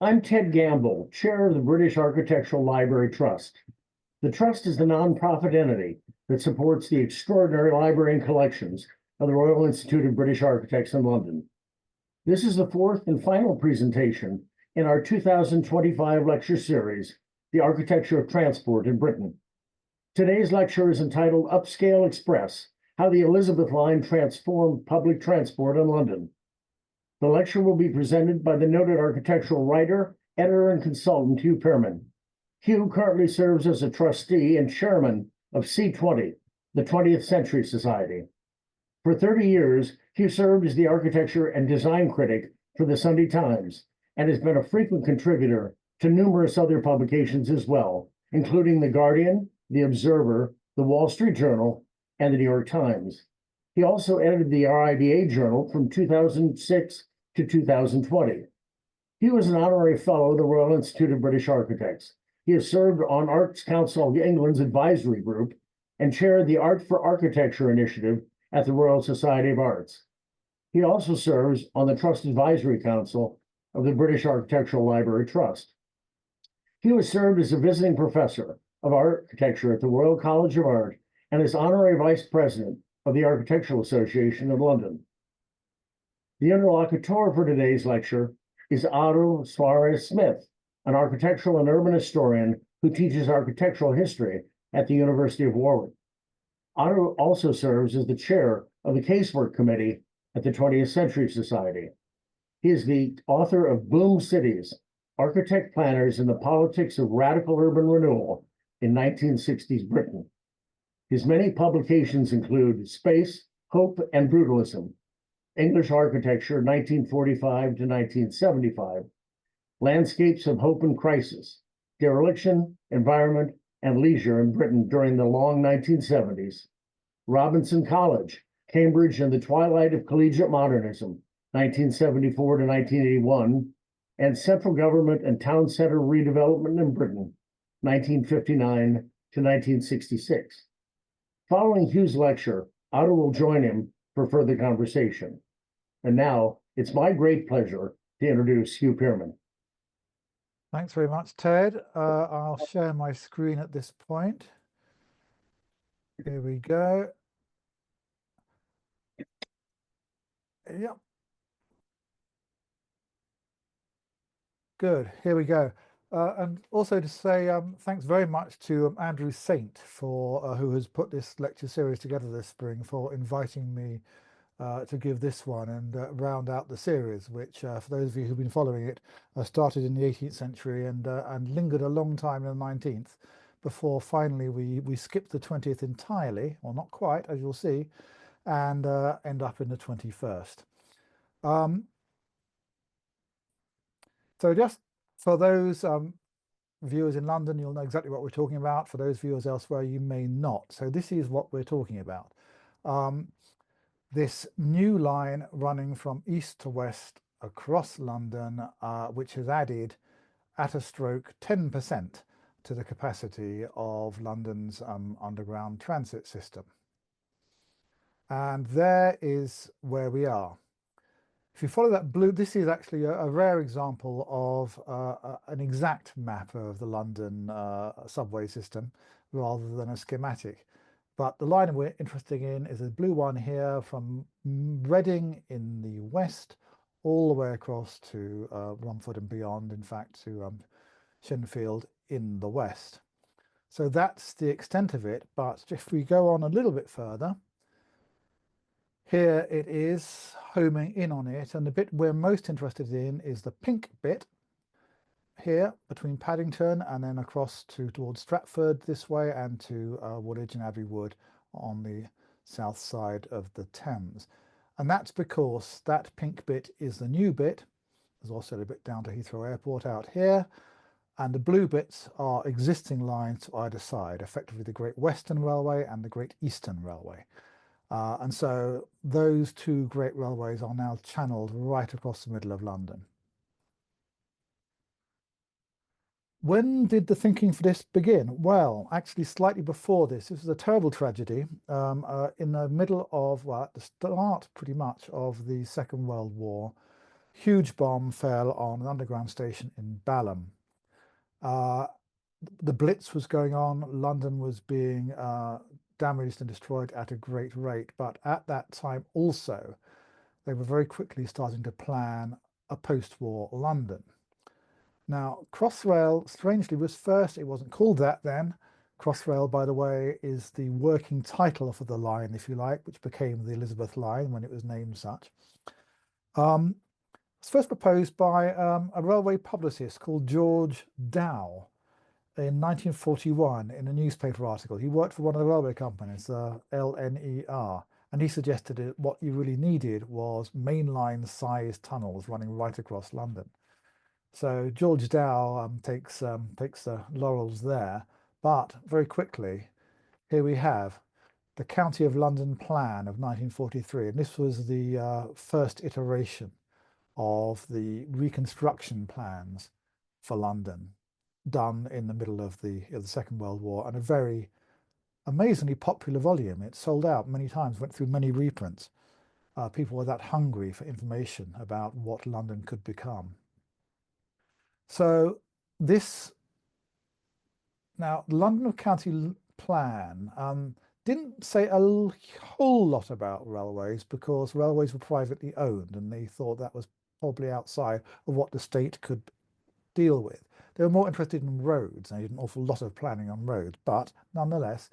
I'm Ted Gamble, Chair of the British Architectural Library Trust. The Trust is the nonprofit entity that supports the extraordinary library and collections of the Royal Institute of British Architects in London. This is the fourth and final presentation in our 2025 lecture series, The Architecture of Transport in Britain. Today's lecture is entitled Upscale Express, How the Elizabeth Line Transformed Public Transport in London. The lecture will be presented by the noted architectural writer, editor, and consultant Hugh Pearman. Hugh currently serves as a trustee and chairman of C20, the 20th Century Society. For 30 years, Hugh served as the architecture and design critic for the Sunday Times and has been a frequent contributor to numerous other publications as well, including The Guardian, The Observer, The Wall Street Journal, and The New York Times. He also edited the RIBA Journal from 2006 to 2020. He was an honorary fellow of the Royal Institute of British Architects. He has served on Arts Council of England's advisory group and chaired the Art for Architecture initiative at the Royal Society of Arts. He also serves on the Trust Advisory Council of the British Architectural Library Trust. He has served as a visiting professor of architecture at the Royal College of Art and is honorary vice president of the Architectural Association of London. The interlocutor for today's lecture is Otto Saumarez-Smith, an architectural and urban historian who teaches architectural history at the University of Warwick. Otto also serves as the chair of the Casework Committee at the 20th Century Society. He is the author of Boom Cities, Architect Planners and the Politics of Radical Urban Renewal in 1960s Britain. His many publications include Space, Hope, and Brutalism, English Architecture, 1945 to 1975, Landscapes of Hope and Crisis, Dereliction, Environment, and Leisure in Britain during the long 1970s, Robinson College, Cambridge and the Twilight of Collegiate Modernism, 1974 to 1981, and Central Government and Town Center Redevelopment in Britain, 1959 to 1966. Following Hugh's lecture, Otto will join him for further conversation. And now it's my great pleasure to introduce Hugh Pearman. Thanks very much, Ted. I'll share my screen at this point. Here we go. Yep. Good. Here we go. And also to say thanks very much to Andrew Saint for who has put this lecture series together this spring, for inviting me to give this one and round out the series, which for those of you who've been following it, started in the 18th century and lingered a long time in the 19th before finally we skipped the 20th entirely, or not quite, as you'll see, and end up in the 21st. So just for those viewers in London, you'll know exactly what we're talking about. For those viewers elsewhere, you may not. So this is what we're talking about. This new line running from east to west across London, which has added at a stroke 10% to the capacity of London's underground transit system. And there is where we are. If you follow that blue, this is actually a rare example of an exact map of the London subway system rather than a schematic. But the line we're interested in is the blue one here from Reading in the west, all the way across to Romford and beyond, in fact, to Shenfield in the west. So that's the extent of it. But if we go on a little bit further, here it is, homing in on it, and the bit we're most interested in is the pink bit here between Paddington and then across towards Stratford this way and to Woolwich and Abbey Wood on the south side of the Thames. And that's because that pink bit is the new bit. There's also a bit down to Heathrow Airport out here, and the blue bits are existing lines to either side, effectively the Great Western Railway and the Great Eastern Railway. And so those two great railways are now channeled right across the middle of London. When did the thinking for this begin? Well, actually slightly before this. This was a terrible tragedy in the middle of, well, at the start pretty much of the Second World War. huge bomb fell on an underground station in Balham. The Blitz was going on. London was being damaged and destroyed at a great rate. But at that time also, they were very quickly starting to plan a post-war London. Now, Crossrail, strangely, was first. It wasn't called that then. Crossrail, by the way, is the working title for the line, if you like, which became the Elizabeth line when it was named such. It was first proposed by a railway publicist called George Dow in 1941 in a newspaper article. He worked for one of the railway companies, LNER, and he suggested that what you really needed was mainline-sized tunnels running right across London. So George Dow takes the laurels there, but very quickly, here we have the County of London Plan of 1943, and this was the first iteration of the reconstruction plans for London, done in the middle of the Second World War, and a very amazingly popular volume. It sold out many times, went through many reprints. People were that hungry for information about what London could become. So this, now, London County Plan didn't say a whole lot about railways because railways were privately owned and they thought that was probably outside of what the state could deal with. They were more interested in roads, and they did an awful lot of planning on roads, but nonetheless,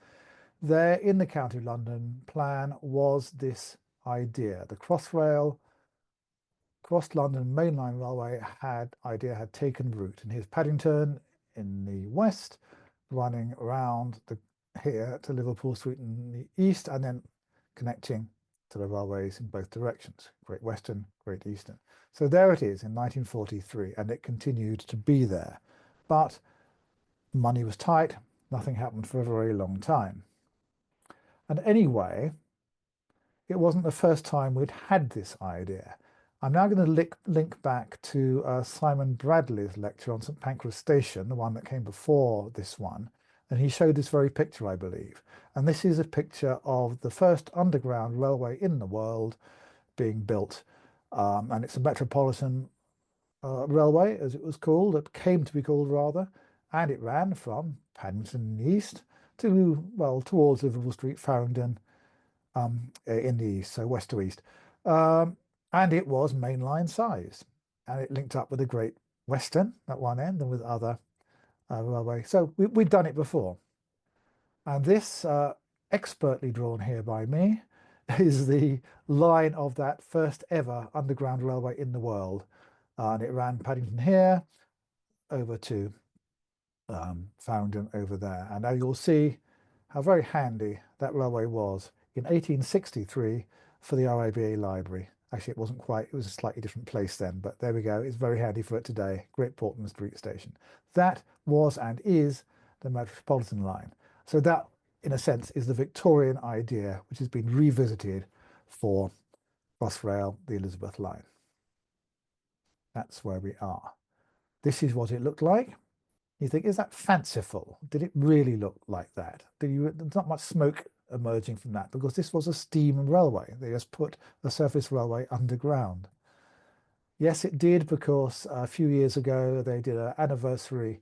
there in the County of London plan was this idea. The Crossrail, Cross London Mainline Railway had taken root, and here's Paddington in the west, running around here to Liverpool Street in the east, and then connecting to the railways in both directions, Great Western, Great Eastern. So there it is in 1943, and it continued to be there. But money was tight, nothing happened for a very long time. And anyway, it wasn't the first time we'd had this idea. I'm now going to link back to Simon Bradley's lecture on St Pancras Station, the one that came before this one, and he showed this very picture, I believe. And this is a picture of the first underground railway in the world being built, and it's a metropolitan railway, as it was called, it came to be called rather, and it ran from Paddington in the east to, well, towards Liverpool Street, Farringdon in the east, so west to east. And it was mainline size, and it linked up with the Great Western at one end and with other railway. So we'd done it before. And this, expertly drawn here by me, is the line of that first ever underground railway in the world. And it ran Paddington here over to Farringdon over there. And now you'll see how very handy that railway was in 1863 for the RABA library. Actually, it wasn't quite, it was a slightly different place then, but there we go. It's very handy for it today. Great Portland Street Station. That was and is the Metropolitan line. So that, in a sense, is the Victorian idea, which has been revisited for Crossrail, the Elizabeth line. That's where we are. This is what it looked like. You think, is that fanciful? Did it really look like that? There's not much smoke emerging from that because this was a steam railway. They just put a surface railway underground. Yes, it did, because a few years ago they did an anniversary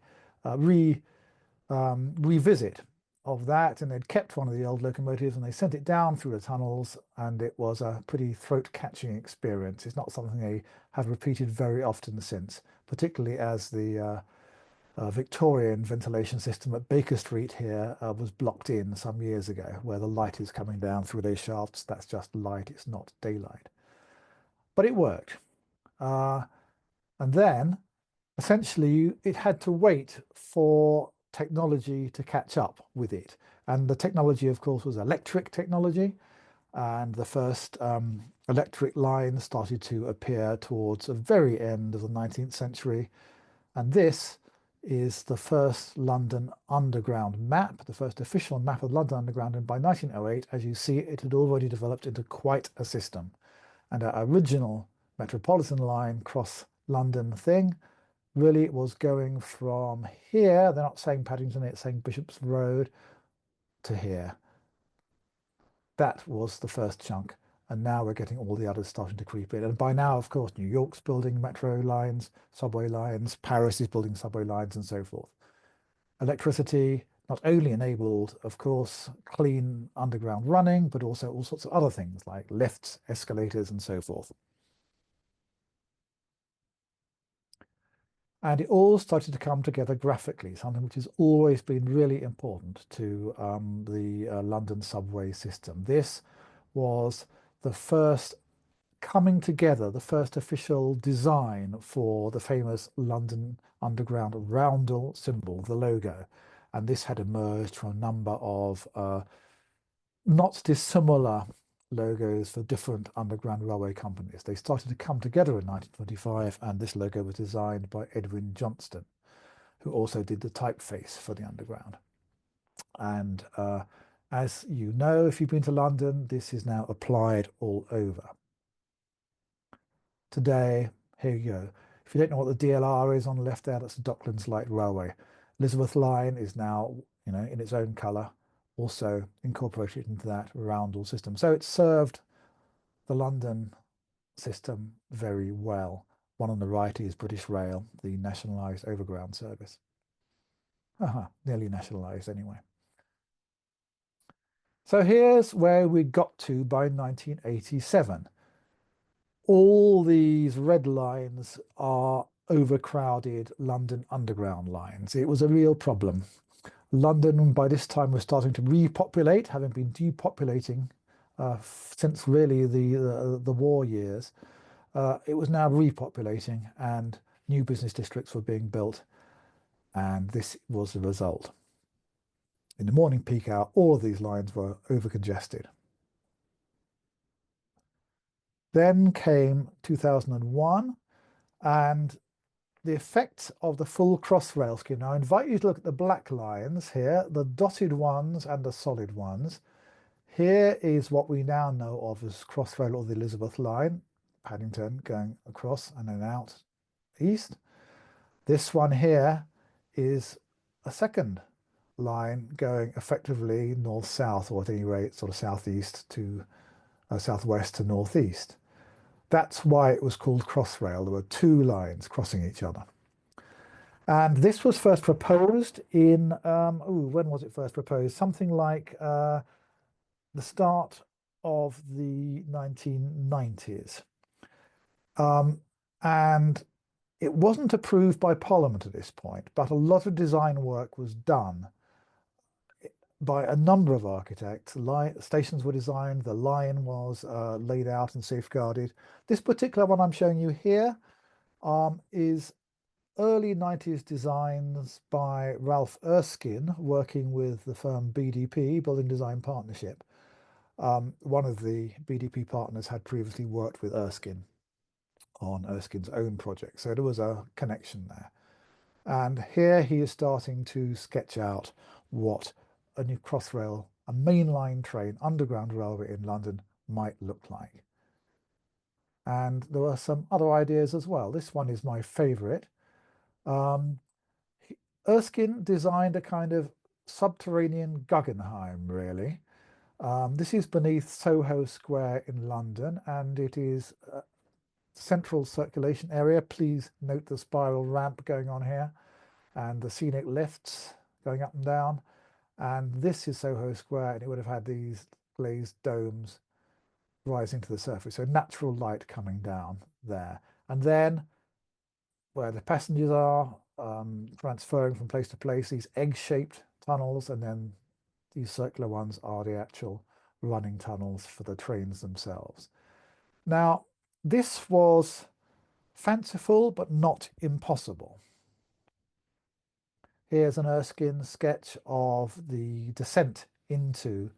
revisit of that, and they'd kept one of the old locomotives and they sent it down through the tunnels, and it was a pretty throat-catching experience. It's not something they have repeated very often since, particularly as the Victorian ventilation system at Baker Street here was blocked in some years ago, where the light is coming down through those shafts. That's just light, it's not daylight. But it worked. And then, essentially, it had to wait for technology to catch up with it. And the technology, of course, was electric technology. And the first electric lines started to appear towards the very end of the 19th century. And this is the first London Underground map, the first official map of London Underground. And by 1908, as you see, it had already developed into quite a system. And our original Metropolitan line cross London thing really was going from here, they're not saying Paddington, it's saying Bishop's Road, to here. That was the first chunk. And now we're getting all the others starting to creep in. And by now, of course, New York's building metro lines, subway lines, Paris is building subway lines, and so forth. Electricity not only enabled, of course, clean underground running, but also all sorts of other things like lifts, escalators, and so forth. And it all started to come together graphically, something which has always been really important to the London subway system. This was the first coming together, the first official design for the famous London Underground roundel symbol, the logo. And this had emerged from a number of not dissimilar logos for different underground railway companies. They started to come together in 1925, and this logo was designed by Edwin Johnston, who also did the typeface for the underground. And as you know, if you've been to London, this is now applied all over. Today, here you go. If you don't know what the DLR is on the left there, that's the Docklands Light Railway. Elizabeth Line is now, in its own colour, also incorporated into that roundel system. So it served the London system very well. One on the right is British Rail, the nationalised overground service. Nearly nationalised anyway. So here's where we got to by 1987. All these red lines are overcrowded London Underground lines. It was a real problem. London by this time was starting to repopulate, having been depopulating since really the war years. It was now repopulating, and new business districts were being built, and this was the result. In the morning peak hour, all of these lines were overcongested. Then came 2001, and the effect of the full Crossrail scheme. Now, I invite you to look at the black lines here, the dotted ones and the solid ones. Here is what we now know of as Crossrail, or the Elizabeth line, Paddington going across and then out east. This one here is a second line going effectively north-south, or at any rate sort of southeast to southwest to northeast. That's why it was called Crossrail. There were two lines crossing each other. And this was first proposed in, when was it first proposed? Something like the start of the 1990s. And it wasn't approved by Parliament at this point, but a lot of design work was done by a number of architects. Stations were designed, the line was laid out and safeguarded. This particular one I'm showing you here is early 90s designs by Ralph Erskine, working with the firm BDP, Building Design Partnership. One of the BDP partners had previously worked with Erskine on Erskine's own project, so there was a connection there. And here he is starting to sketch out what a new Crossrail, a mainline train, underground railway in London might look like. And there were some other ideas as well. This one is my favorite. Erskine designed a kind of subterranean Guggenheim, really. This is beneath Soho Square in London, and it is a central circulation area. Please note the spiral ramp going on here and the scenic lifts going up and down. And this is Soho Square, and it would have had these glazed domes rising to the surface. So natural light coming down there. And then where the passengers are transferring from place to place, these egg-shaped tunnels, and then these circular ones are the actual running tunnels for the trains themselves. Now, this was fanciful, but not impossible. Here's an Erskine sketch of the descent into,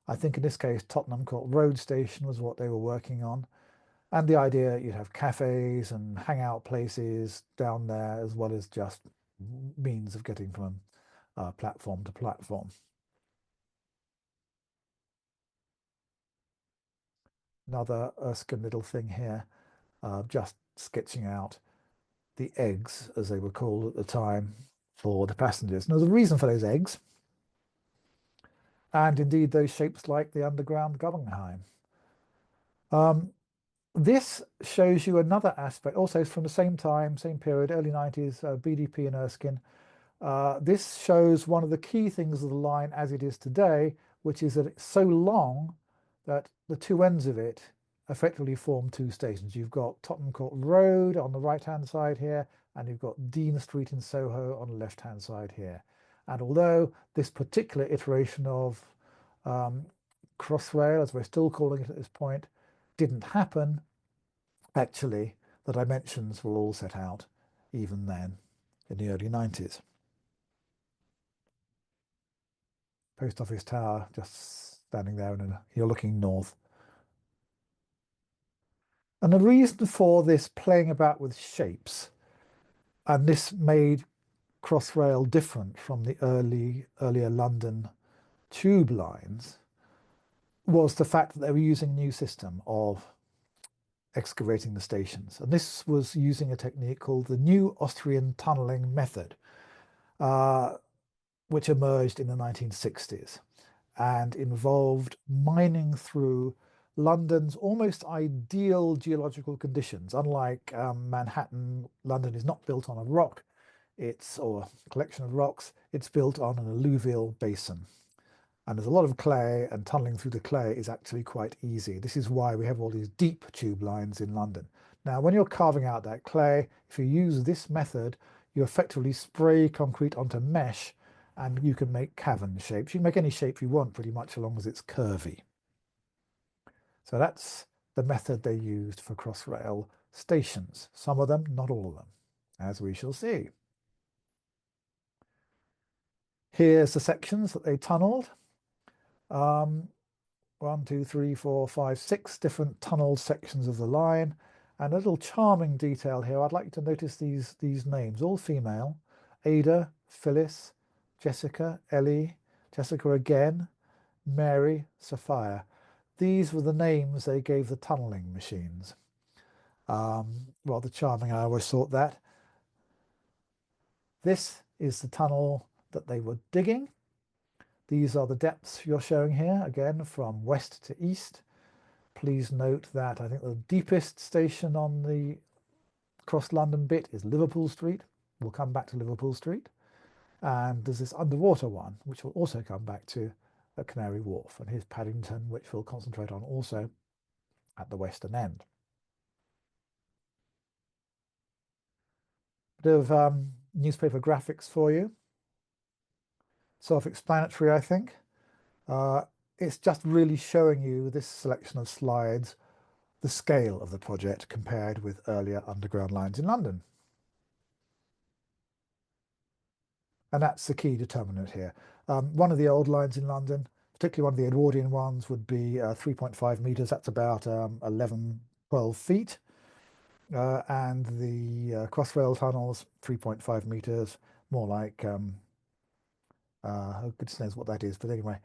I think in this case, Tottenham Court Road Station was what they were working on. And the idea you'd have cafes and hangout places down there, as well as just means of getting from platform to platform. Another Erskine little thing here, just sketching out the eggs, as they were called at the time, for the passengers. Now, there's a reason for those eggs, and indeed those shapes like the underground Guggenheim. This shows you another aspect, also from the same time, same period, early 90s, BDP and Erskine. This shows one of the key things of the line as it is today, which is that it's so long that the two ends of it effectively form two stations. You've got Tottenham Court Road on the right-hand side here, and you've got Dean Street in Soho on the left-hand side here. And although this particular iteration of Crossrail, as we're still calling it at this point, didn't happen, actually, the dimensions were all set out even then in the early 90s. Post Office Tower just standing there and you're looking north. And the reason for this playing about with shapes, and this made Crossrail different from the earlier London tube lines, was the fact that they were using a new system of excavating the stations. And this was using a technique called the New Austrian Tunneling Method, which emerged in the 1960s and involved mining through London's almost ideal geological conditions. Unlike Manhattan, London is not built on a rock, or a collection of rocks, it's built on an alluvial basin. And there's a lot of clay, and tunneling through the clay is actually quite easy. This is why we have all these deep tube lines in London. Now, when you're carving out that clay, if you use this method, you effectively spray concrete onto mesh, and you can make cavern shapes. You can make any shape you want, pretty much, as long as it's curvy. So that's the method they used for Crossrail stations. Some of them, not all of them, as we shall see. Here's the sections that they tunneled. 1, 2, 3, 4, 5, 6 different tunneled sections of the line. And a little charming detail here, I'd like you to notice these names, all female: Ada, Phyllis, Jessica, Ellie, Jessica again, Mary, Sophia. These were the names they gave the tunneling machines. Rather charming, I always thought that. This is the tunnel that they were digging. These are the depths you're showing here, again, from west to east. Please note that I think the deepest station on the Cross London bit is Liverpool Street. We'll come back to Liverpool Street. And there's this underwater one, which will also come back to at Canary Wharf. And here's Paddington, which we'll concentrate on also at the western end. Bit of newspaper graphics for you. Self-explanatory, I think. It's just really showing you this selection of slides, the scale of the project compared with earlier underground lines in London. And that's the key determinant here. One of the old lines in London, particularly one of the Edwardian ones, would be 3.5 meters. That's about 11, 12 feet. And the Crossrail tunnels, 3.5 meters, more like, oh goodness knows what that is, but anyway.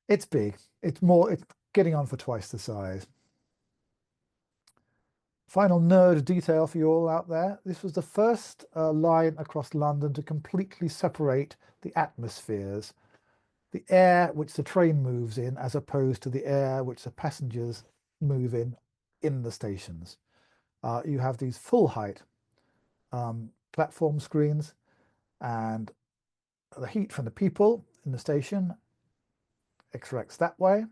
It's big. It's getting on for twice the size. Final nerd detail for you all out there. This was the first line across London to completely separate the atmospheres. The air which the train moves in, as opposed to the air which the passengers move in the stations. You have these full height platform screens, and the heat from the people in the station extracts that way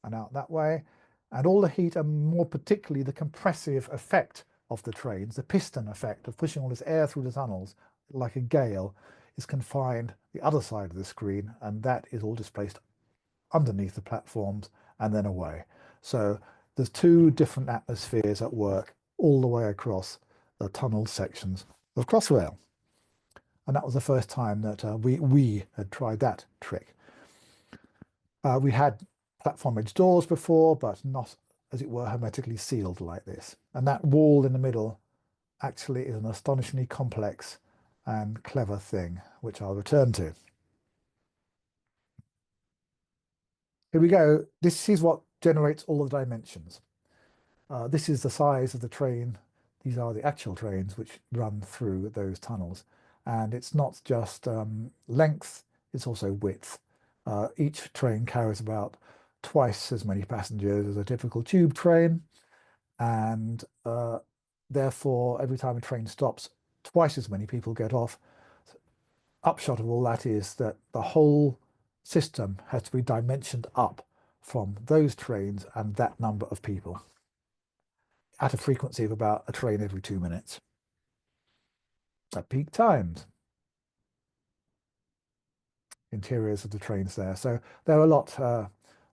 and out that way, and all the heat, and more particularly the compressive effect of the trains, the piston effect of pushing all this air through the tunnels like a gale, is confined the other side of the screen, and that is all displaced underneath the platforms and then away. So there's two different atmospheres at work all the way across the tunnel sections of Crossrail. And that was the first time that we had tried that trick. We had platform edge doors before, but not, as it were, hermetically sealed like this. And that wall in the middle actually is an astonishingly complex and clever thing, which I'll return to. Here we go. This is what generates all of the dimensions. This is the size of the train. These are the actual trains which run through those tunnels. And it's not just length, it's also width. Each train carries about twice as many passengers as a typical tube train, and therefore every time a train stops, twice as many people get off. Upshot of all that is that the whole system has to be dimensioned up from those trains and that number of people at a frequency of about a train every 2 minutes at peak times. Interiors of the trains there. So they're a lot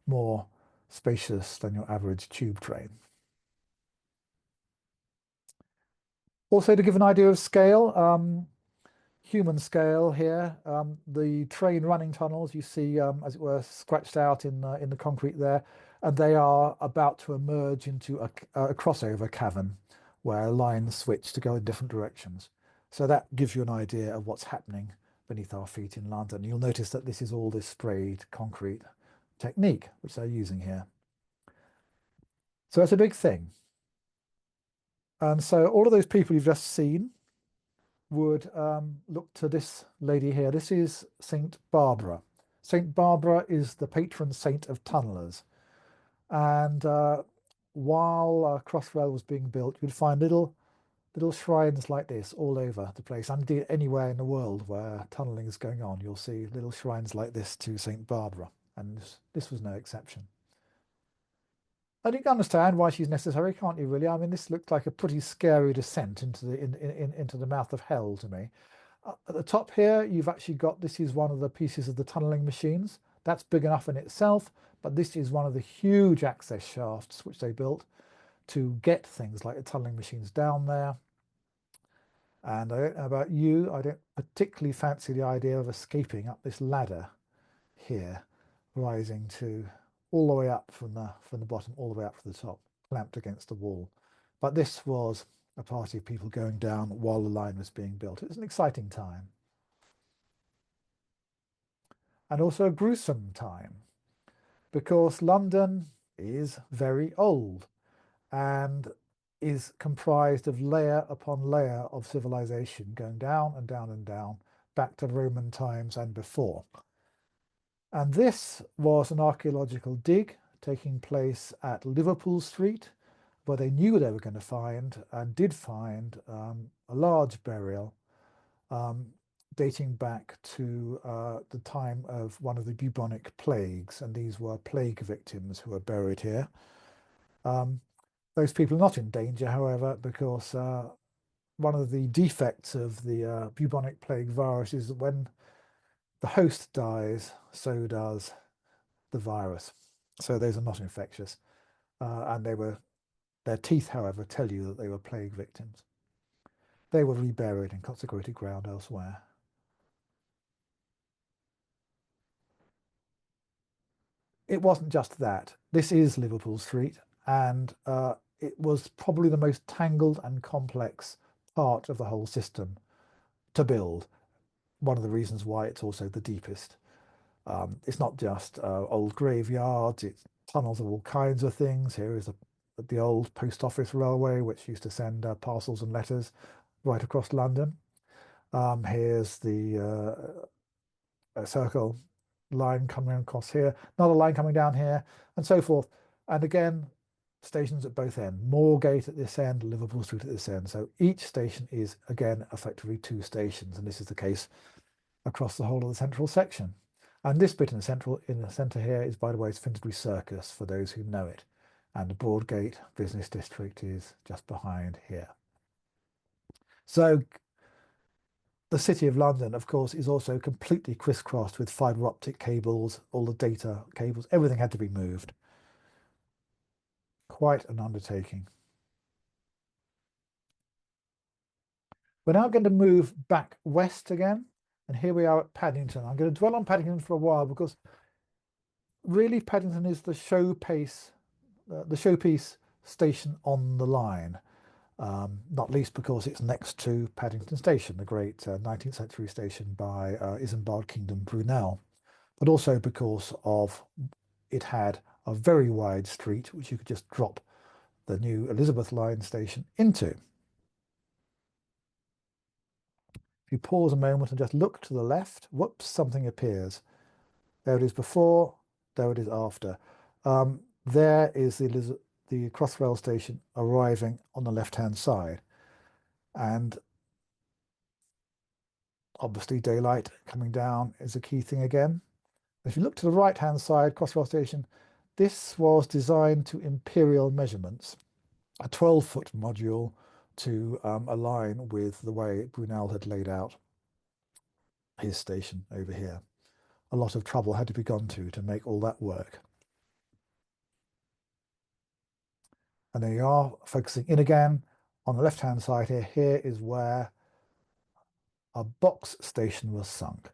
more spacious than your average tube train. Also, to give an idea of scale, human scale here, the train running tunnels you see, as it were, scratched out in the concrete there, and they are about to emerge into a crossover cavern where lines switch to go in different directions. So that gives you an idea of what's happening beneath our feet in London. You'll notice that this is all this sprayed concrete technique which they're using here. So it's a big thing. And so all of those people you've just seen would look to this lady here. This is Saint Barbara. Saint Barbara is the patron saint of tunnelers. And while Crossrail was being built, you'd find little shrines like this all over the place. Indeed, anywhere in the world where tunneling is going on, you'll see little shrines like this to Saint Barbara. And this was no exception. And you can understand why she's necessary, can't you, really? I mean, this looked like a pretty scary descent into the mouth of hell to me. At the top here, you've actually got, this is one of the pieces of the tunneling machines. That's big enough in itself, but this is one of the huge access shafts which they built to get things like the tunneling machines down there. And I don't know about you, I don't particularly fancy the idea of escaping up this ladder here, rising to all the way up from the bottom, all the way up to the top, clamped against the wall. But this was a party of people going down while the line was being built. It was an exciting time. And also a gruesome time, because London is very old and is comprised of layer upon layer of civilization going down and down and down, back to Roman times and before. And this was an archaeological dig taking place at Liverpool Street, where they knew they were going to find and did find a large burial dating back to the time of one of the bubonic plagues. And these were plague victims who were buried here. Those people are not in danger, however, because one of the defects of the bubonic plague virus is that when the host dies, so does the virus. So those are not infectious. And their teeth, however, tell you that they were plague victims. They were reburied in consecrated ground elsewhere. It wasn't just that. This is Liverpool Street, and it was probably the most tangled and complex part of the whole system to build. One of the reasons why it's also the deepest. It's not just old graveyards, it's tunnels of all kinds of things. Here is the old post office railway, which used to send parcels and letters right across London. Here's the circle line coming across here, another line coming down here, and so forth. And again, stations at both ends. Moorgate at this end, Liverpool Street at this end. So each station is, again, effectively two stations, and this is the case across the whole of the central section. And this bit in the centre here is, by the way, Finsbury Circus, for those who know it. And the Broadgate Business District is just behind here. So the City of London, of course, is also completely crisscrossed with fibre optic cables, all the data cables, everything had to be moved. Quite an undertaking. We're now going to move back west again, and here we are at Paddington. I'm going to dwell on Paddington for a while because really Paddington is the showpiece station on the line. Not least because it's next to Paddington Station, the great 19th century station by Isambard Kingdom Brunel, but also because of it had a very wide street which you could just drop the new Elizabeth Line station into. If you pause a moment and just look to the left, whoops, something appears. There it is before, there it is after. there is the Crossrail station arriving on the left-hand side. And obviously daylight coming down is a key thing again. If you look to the right-hand side, Crossrail station, this was designed to imperial measurements, a 12-foot module to align with the way Brunel had laid out his station over here. A lot of trouble had to be gone to make all that work. And there you are, focusing in again on the left-hand side here. Here is where a box station was sunk.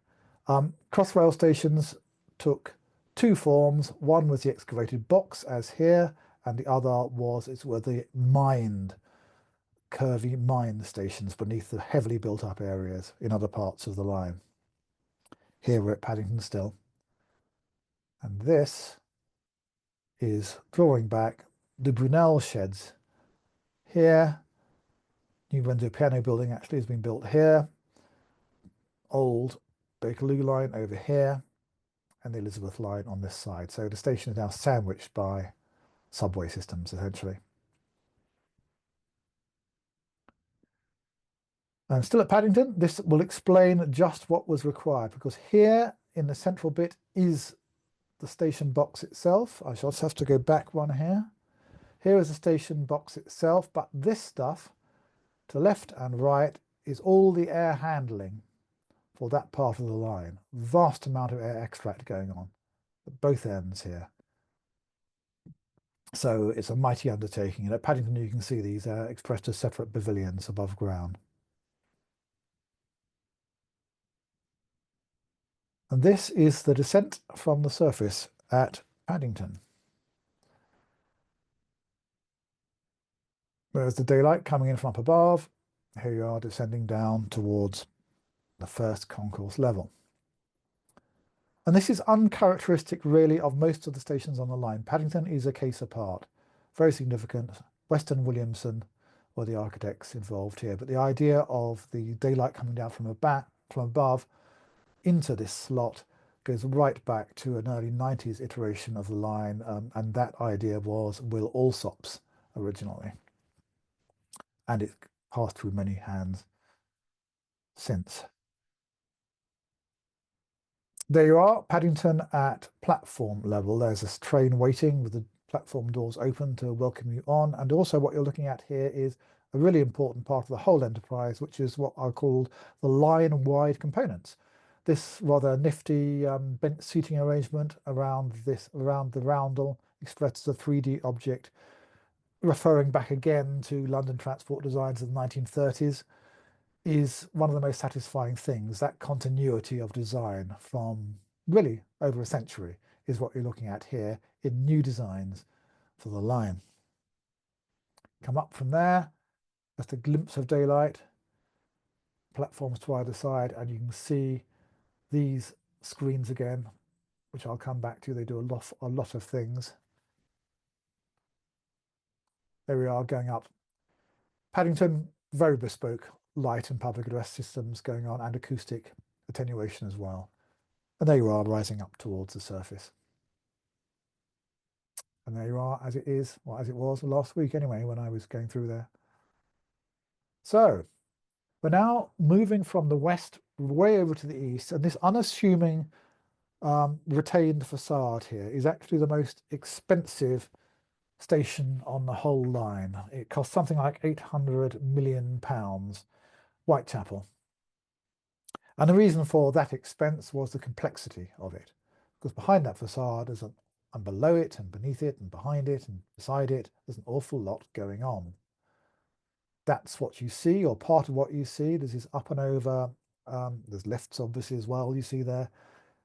Crossrail stations took two forms. One was the excavated box, as here, and the other was were the mined, curvy mine stations beneath the heavily built up areas in other parts of the line. Here we're at Paddington still. And this is drawing back the Brunel sheds. Here, New Windsor Piano Building actually has been built here. Old Bakerloo line over here, and the Elizabeth line on this side. So the station is now sandwiched by subway systems, essentially. And still at Paddington, this will explain just what was required, because here in the central bit is the station box itself. I shall just have to go back one here. Here is the station box itself, but this stuff to left and right is all the air handling for that part of the line. Vast amount of air extract going on at both ends here. So it's a mighty undertaking. And at Paddington, you can see these are expressed as separate pavilions above ground. And this is the descent from the surface at Paddington. There's the daylight coming in from up above. Here you are descending down towards the first concourse level. And this is uncharacteristic really of most of the stations on the line. Paddington is a case apart, very significant. Weston Williamson were the architects involved here, but the idea of the daylight coming down from above into this slot goes right back to an early 90s iteration of the line, and that idea was Will Alsop's originally, and it passed through many hands since. There you are, Paddington at platform level. There's this train waiting with the platform doors open to welcome you on. And also what you're looking at here is a really important part of the whole enterprise, which is what are called the line-wide components. This rather nifty bench seating arrangement around the roundel expresses a 3D object, referring back again to London transport designs of the 1930s. Is one of the most satisfying things. That continuity of design from really over a century is what you're looking at here in new designs for the line. Come up from there, just a glimpse of daylight, platforms to either side, and you can see these screens again, which I'll come back to. They do a lot of things. There we are going up. Paddington, very bespoke light and public address systems going on, and acoustic attenuation as well. And there you are, rising up towards the surface. And there you are, as it is, or as it was last week anyway, when I was going through there. So we're now moving from the west way over to the east, and this unassuming retained facade here is actually the most expensive station on the whole line. It cost something like £800 million, Whitechapel. And the reason for that expense was the complexity of it, because behind that facade and below it and beneath it and behind it and beside it, there's an awful lot going on. That's what you see, or part of what you see. This is up and over. There's lifts obviously as well, you see there.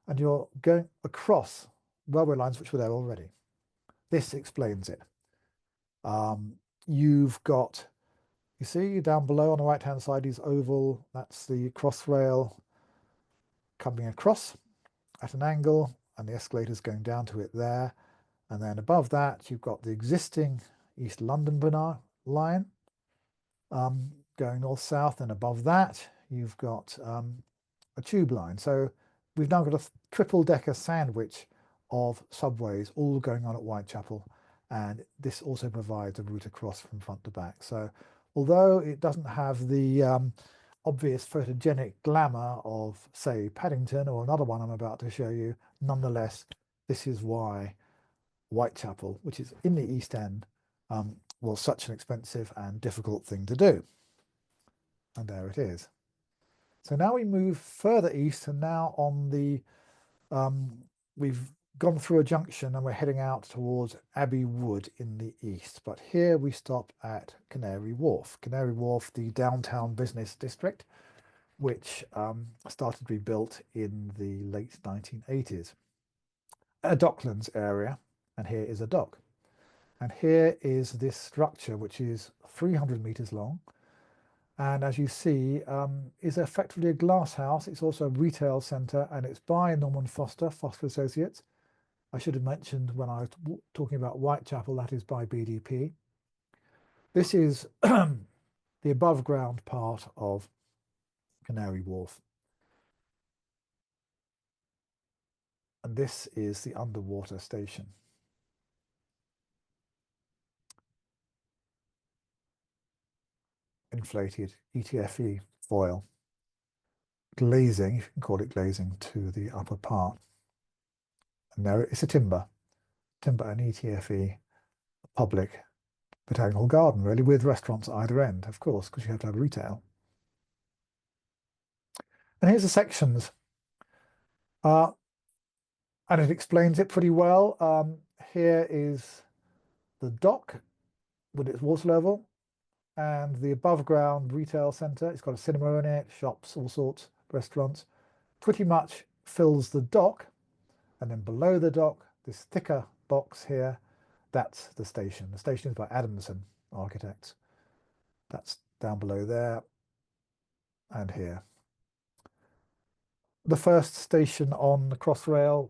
And you're going across railway lines which were there already. This explains it. You've got, you see down below on the right hand side is oval. That's the Crossrail coming across at an angle, and the escalators going down to it there. And then above that you've got the existing East London line going north-south, and above that you've got a tube line. So we've now got a triple-decker sandwich of subways all going on at Whitechapel, and this also provides a route across from front to back. So although it doesn't have the obvious photogenic glamour of, say, Paddington or another one I'm about to show you, nonetheless, this is why Whitechapel, which is in the East End, was such an expensive and difficult thing to do. And there it is. So now we move further east, and now on the we've gone through a junction and we're heading out towards Abbey Wood in the east. But here we stop at Canary Wharf. Canary Wharf, the downtown business district, which started to be built in the late 1980s. A docklands area, and here is a dock. And here is this structure, which is 300 meters long. And as you see, is effectively a glass house. It's also a retail centre, and it's by Norman Foster, Foster Associates. I should have mentioned when I was talking about Whitechapel, that is by BDP. This is the above ground part of Canary Wharf. And this is the underwater station. Inflated ETFE foil. Glazing, if you can call it glazing, to the upper part. And there it's a timber and ETFE public botanical garden, really, with restaurants at either end, of course, because you have to have retail. And here's the sections. And it explains it pretty well. Here is the dock with its water level and the above ground retail centre. It's got a cinema in it, shops, all sorts, restaurants. Pretty much fills the dock. And then below the dock, this thicker box here, that's the station. The station is by Adamson Architects. That's down below there and here. The first station on the Crossrail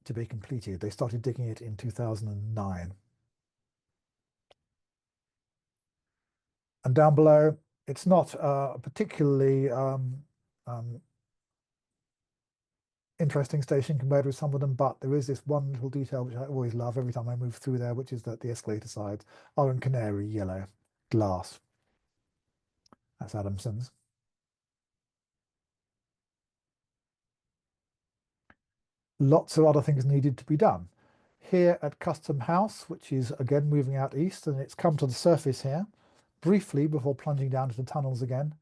to be completed. They started digging it in 2009. And down below, it's not a particularly interesting station compared with some of them, but there is this one little detail which I always love every time I move through there, which is that the escalator sides are in canary yellow glass. That's Adamson's. Lots of other things needed to be done. Here at Custom House, which is again moving out east, and it's come to the surface here briefly before plunging down to the tunnels again.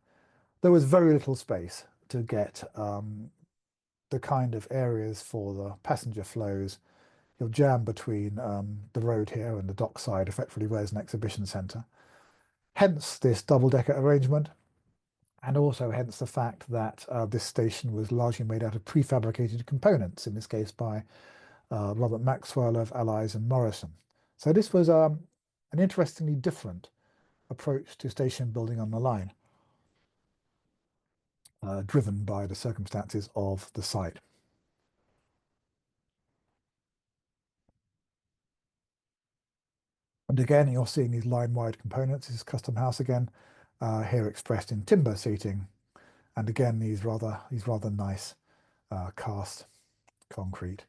There was very little space to get the kind of areas for the passenger flows. You'll jam between the road here and the dockside, effectively where there's an exhibition centre. Hence this double-decker arrangement, and also hence the fact that this station was largely made out of prefabricated components, in this case by Robert Maxwell of Allies and Morrison. So this was an interestingly different approach to station building on the line, driven by the circumstances of the site. And again, you're seeing these line-wide components. This is Custom House again, here expressed in timber seating, and again these rather nice cast concrete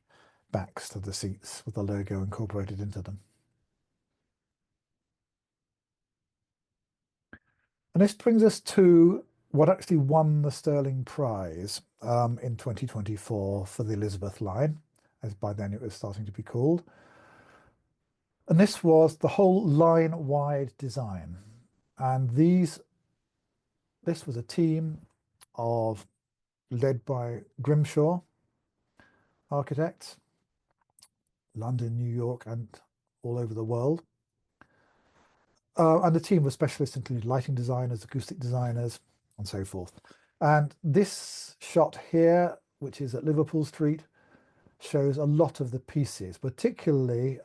backs to the seats with the logo incorporated into them. And this brings us to what actually won the Stirling Prize in 2024 for the Elizabeth line, as by then it was starting to be called. And this was the whole line-wide design. And this was a team led by Grimshaw architects, London, New York, and all over the world. And the team was specialists, including lighting designers, acoustic designers, and so forth. And this shot here, which is at Liverpool Street, shows a lot of the pieces. Particularly,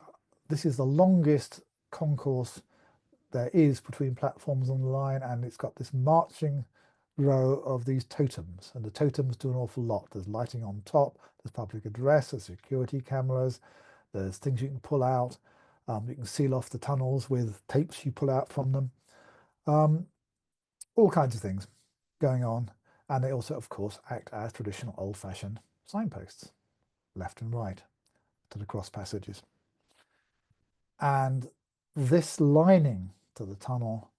this is the longest concourse there is between platforms on the line, and it's got this marching row of these totems, and the totems do an awful lot. There's lighting on top, there's public address, there's security cameras, there's things you can pull out. You can seal off the tunnels with tapes you pull out from them. All kinds of things going on. And they also, of course, act as traditional old-fashioned signposts, left and right. to the cross passages. And this lining to the tunnel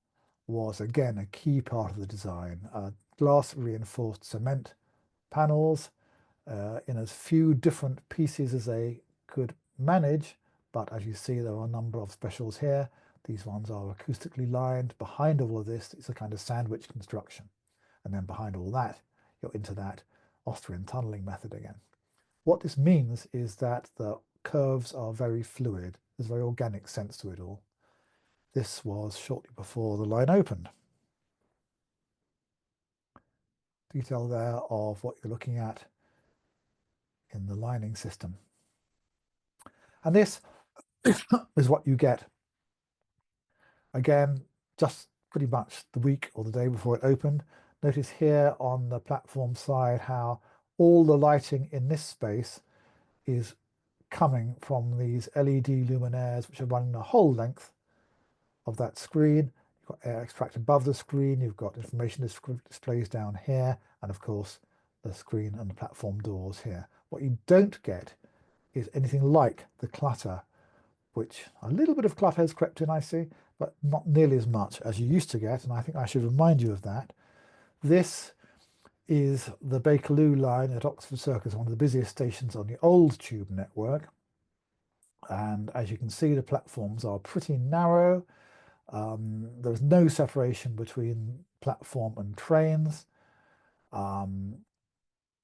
was again a key part of the design. Glass reinforced cement panels in as few different pieces as they could manage, but as you see, there are a number of specials here. These ones are acoustically lined. Behind all of this, it's a kind of sandwich construction. And then behind all that, you're into that Austrian tunneling method again. What this means is that the curves are very fluid. There's a very organic sense to it all. This was shortly before the line opened. Detail there of what you're looking at in the lining system. And this is what you get. Again, just pretty much the week or the day before it opened. Notice here on the platform side how all the lighting in this space is coming from these LED luminaires which are running the whole length of that screen. You've got air extract above the screen, you've got information displays down here, and of course the screen and the platform doors here. What you don't get is anything like the clutter, which a little bit of clutter has crept in, I see, but not nearly as much as you used to get, and I think I should remind you of that. This is the Bakerloo line at Oxford Circus, one of the busiest stations on the old tube network. And as you can see, the platforms are pretty narrow. There's no separation between platform and trains.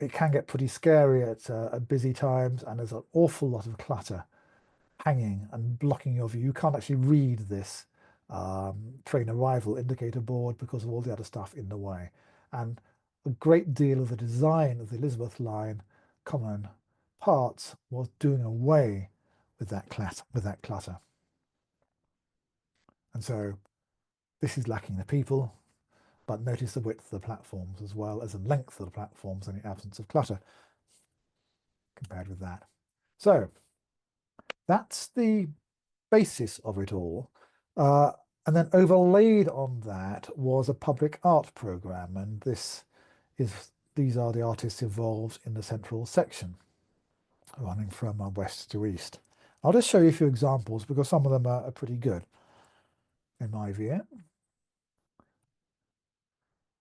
It can get pretty scary at busy times, and there's an awful lot of clutter hanging and blocking your view. You can't actually read this train arrival indicator board because of all the other stuff in the way. And a great deal of the design of the Elizabeth line common parts was doing away with that clutter. And so this is lacking the people, but notice the width of the platforms as well as the length of the platforms and the absence of clutter compared with that. So that's the basis of it all. And then overlaid on that was a public art program, and these are the artists involved in the central section, running from west to east. I'll just show you a few examples because some of them are pretty good in my view.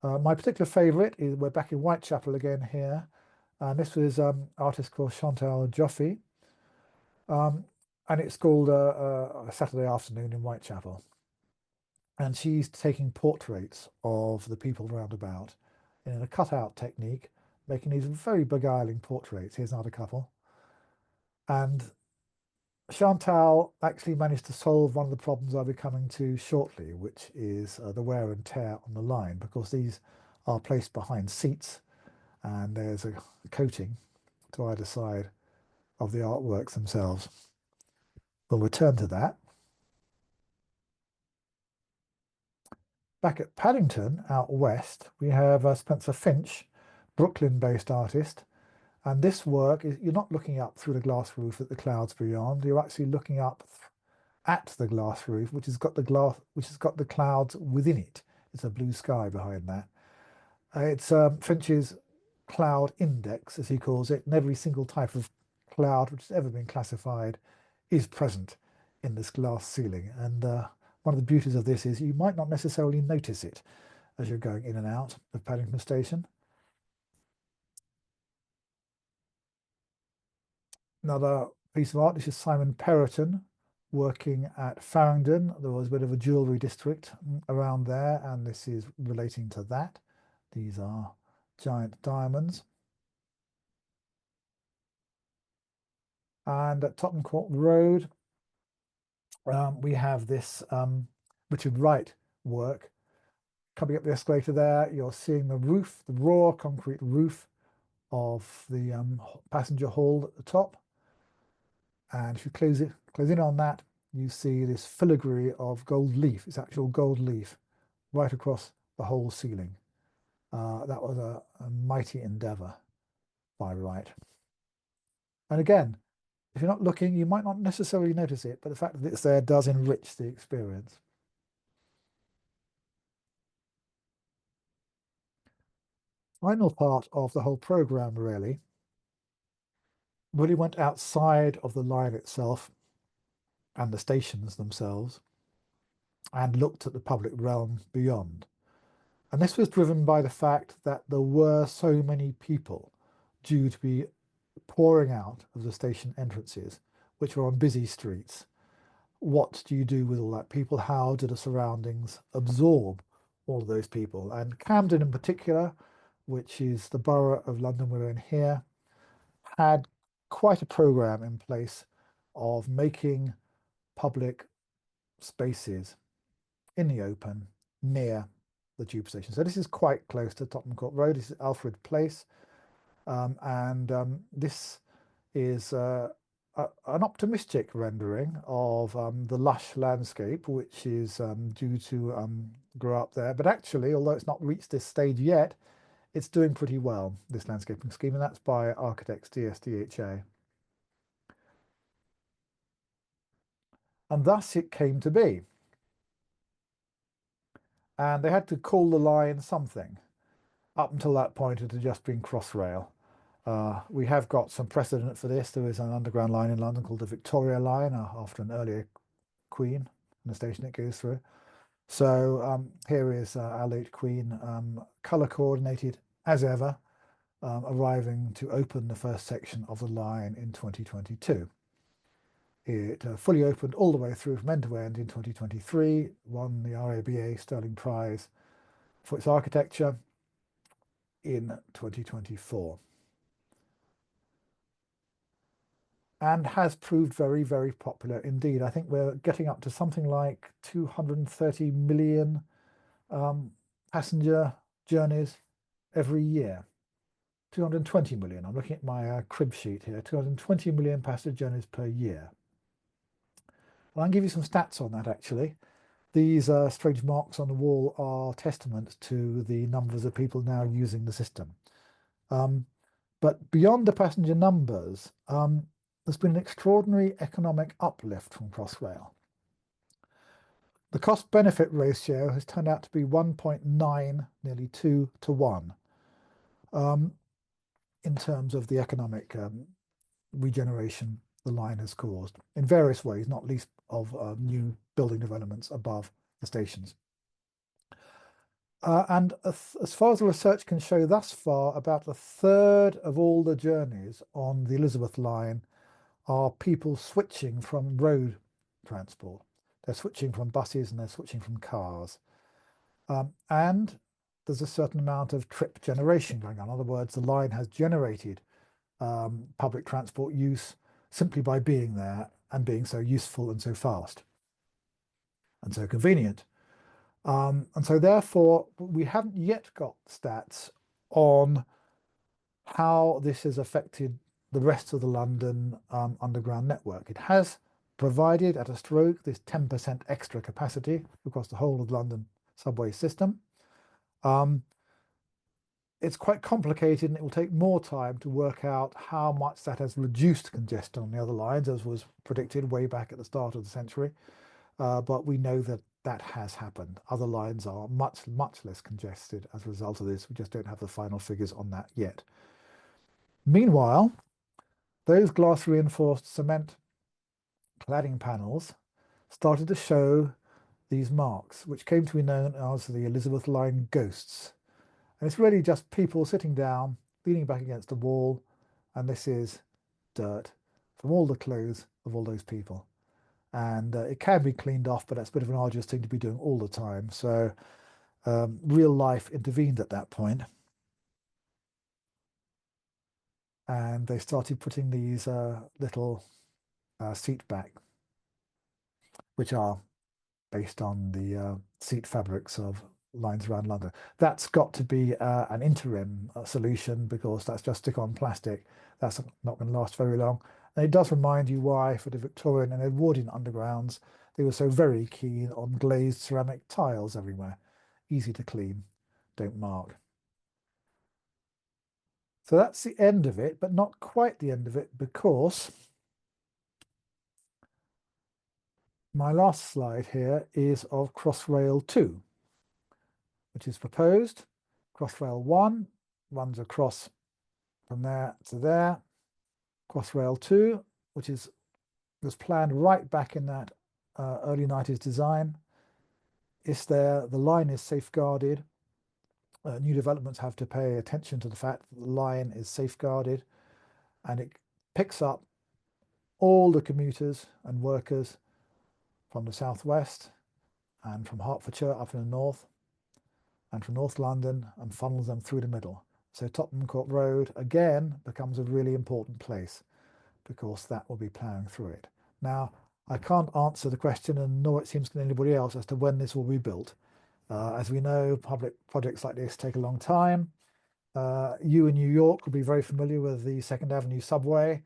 My particular favourite is, we're back in Whitechapel again here, and this was an artist called Chantal Joffe, and it's called a Saturday Afternoon in Whitechapel. And she's taking portraits of the people round about in a cutout technique, making these very beguiling portraits. Here's another couple. And Chantal actually managed to solve one of the problems I'll be coming to shortly, which is the wear and tear on the line, because these are placed behind seats and there's a coating to either side of the artworks themselves. We'll return to that. Back at Paddington, out west, we have Spencer Finch, Brooklyn-based artist. And this work is, you're not looking up through the glass roof at the clouds beyond. You're actually looking up at the glass roof, which has got the clouds within it. It's a blue sky behind that. It's Finch's cloud index, as he calls it, and every single type of cloud which has ever been classified is present in this glass ceiling. And one of the beauties of this is you might not necessarily notice it as you're going in and out of Paddington Station. Another piece of art, this is Simon Perroton working at Farringdon. There was a bit of a jewellery district around there, and this is relating to that. These are giant diamonds. And at Tottenham Court Road, we have this Richard Wright work. Coming up the escalator there, you're seeing the roof, the raw concrete roof of the passenger hall at the top. And if you close in on that, you see this filigree of gold leaf. It's actual gold leaf right across the whole ceiling. That was a mighty endeavor by Wright. And again, if you're not looking, you might not necessarily notice it, but the fact that it's there does enrich the experience. Final part of the whole program, really, really went outside of the line itself and the stations themselves and looked at the public realm beyond. And this was driven by the fact that there were so many people due to be pouring out of the station entrances, which were on busy streets. What do you do with all that people? How do the surroundings absorb all of those people? And Camden in particular, which is the borough of London we're in here, had quite a program in place of making public spaces in the open near the tube station. So this is quite close to Tottenham Court Road. This is Alfred Place. This is an optimistic rendering of the lush landscape, which is due to grow up there. But actually, although it's not reached this stage yet, it's doing pretty well, this landscaping scheme, and that's by architects DSDHA. And thus it came to be. And they had to call the line something. Up until that point, it had just been Crossrail. We have got some precedent for this. There is an underground line in London called the Victoria Line, after an earlier queen and the station it goes through. So here is our late queen, colour coordinated as ever, arriving to open the first section of the line in 2022. It fully opened all the way through from end to end in 2023, won the RABA Sterling Prize for its architecture in 2024. And has proved very, very popular indeed. I think we're getting up to something like 230 million passenger journeys every year. 220 million. I'm looking at my crib sheet here. 220 million passenger journeys per year. Well, I'll give you some stats on that actually. These strange marks on the wall are testament to the numbers of people now using the system. But beyond the passenger numbers, there's been an extraordinary economic uplift from Crossrail. The cost-benefit ratio has turned out to be 1.9, nearly 2 to 1, in terms of the economic regeneration the line has caused in various ways, not least of new building developments above the stations. And as far as the research can show thus far, about a third of all the journeys on the Elizabeth line are people switching from road transport. They're switching from buses and they're switching from cars. And there's a certain amount of trip generation going on. In other words, the line has generated public transport use simply by being there and being so useful and so fast and so convenient. And so therefore, we haven't yet got stats on how this has affected the rest of the London underground network. It has provided at a stroke this 10% extra capacity across the whole of London subway system. It's quite complicated and it will take more time to work out how much that has reduced congestion on the other lines, as was predicted way back at the start of the century. But we know that that has happened. Other lines are much, much less congested as a result of this. We just don't have the final figures on that yet. Meanwhile, those glass reinforced cement cladding panels started to show these marks, which came to be known as the Elizabeth Line ghosts. And it's really just people sitting down, leaning back against a wall, and this is dirt from all the clothes of all those people. And it can be cleaned off, but that's a bit of an arduous thing to be doing all the time. So real life intervened at that point. And they started putting these little seat back, which are based on the seat fabrics of lines around London. That's got to be an interim solution, because that's just stick-on plastic. That's not going to last very long. And it does remind you why, for the Victorian and Edwardian undergrounds, they were so very keen on glazed ceramic tiles everywhere. Easy to clean, don't mark. So that's the end of it, but not quite the end of it, because my last slide here is of Crossrail 2, which is proposed. Crossrail 1 runs across from there to there. Crossrail 2, which was planned right back in that early 90s design. It's there, the line is safeguarded. New developments have to pay attention to the fact that the line is safeguarded, and it picks up all the commuters and workers from the southwest and from Hertfordshire up in the north and from North London and funnels them through the middle. So Tottenham Court Road again becomes a really important place because that will be ploughing through it. Now, I can't answer the question, and nor it seems to anybody else, as to when this will be built. As we know, public projects like this take a long time. You in New York will be very familiar with the Second Avenue subway,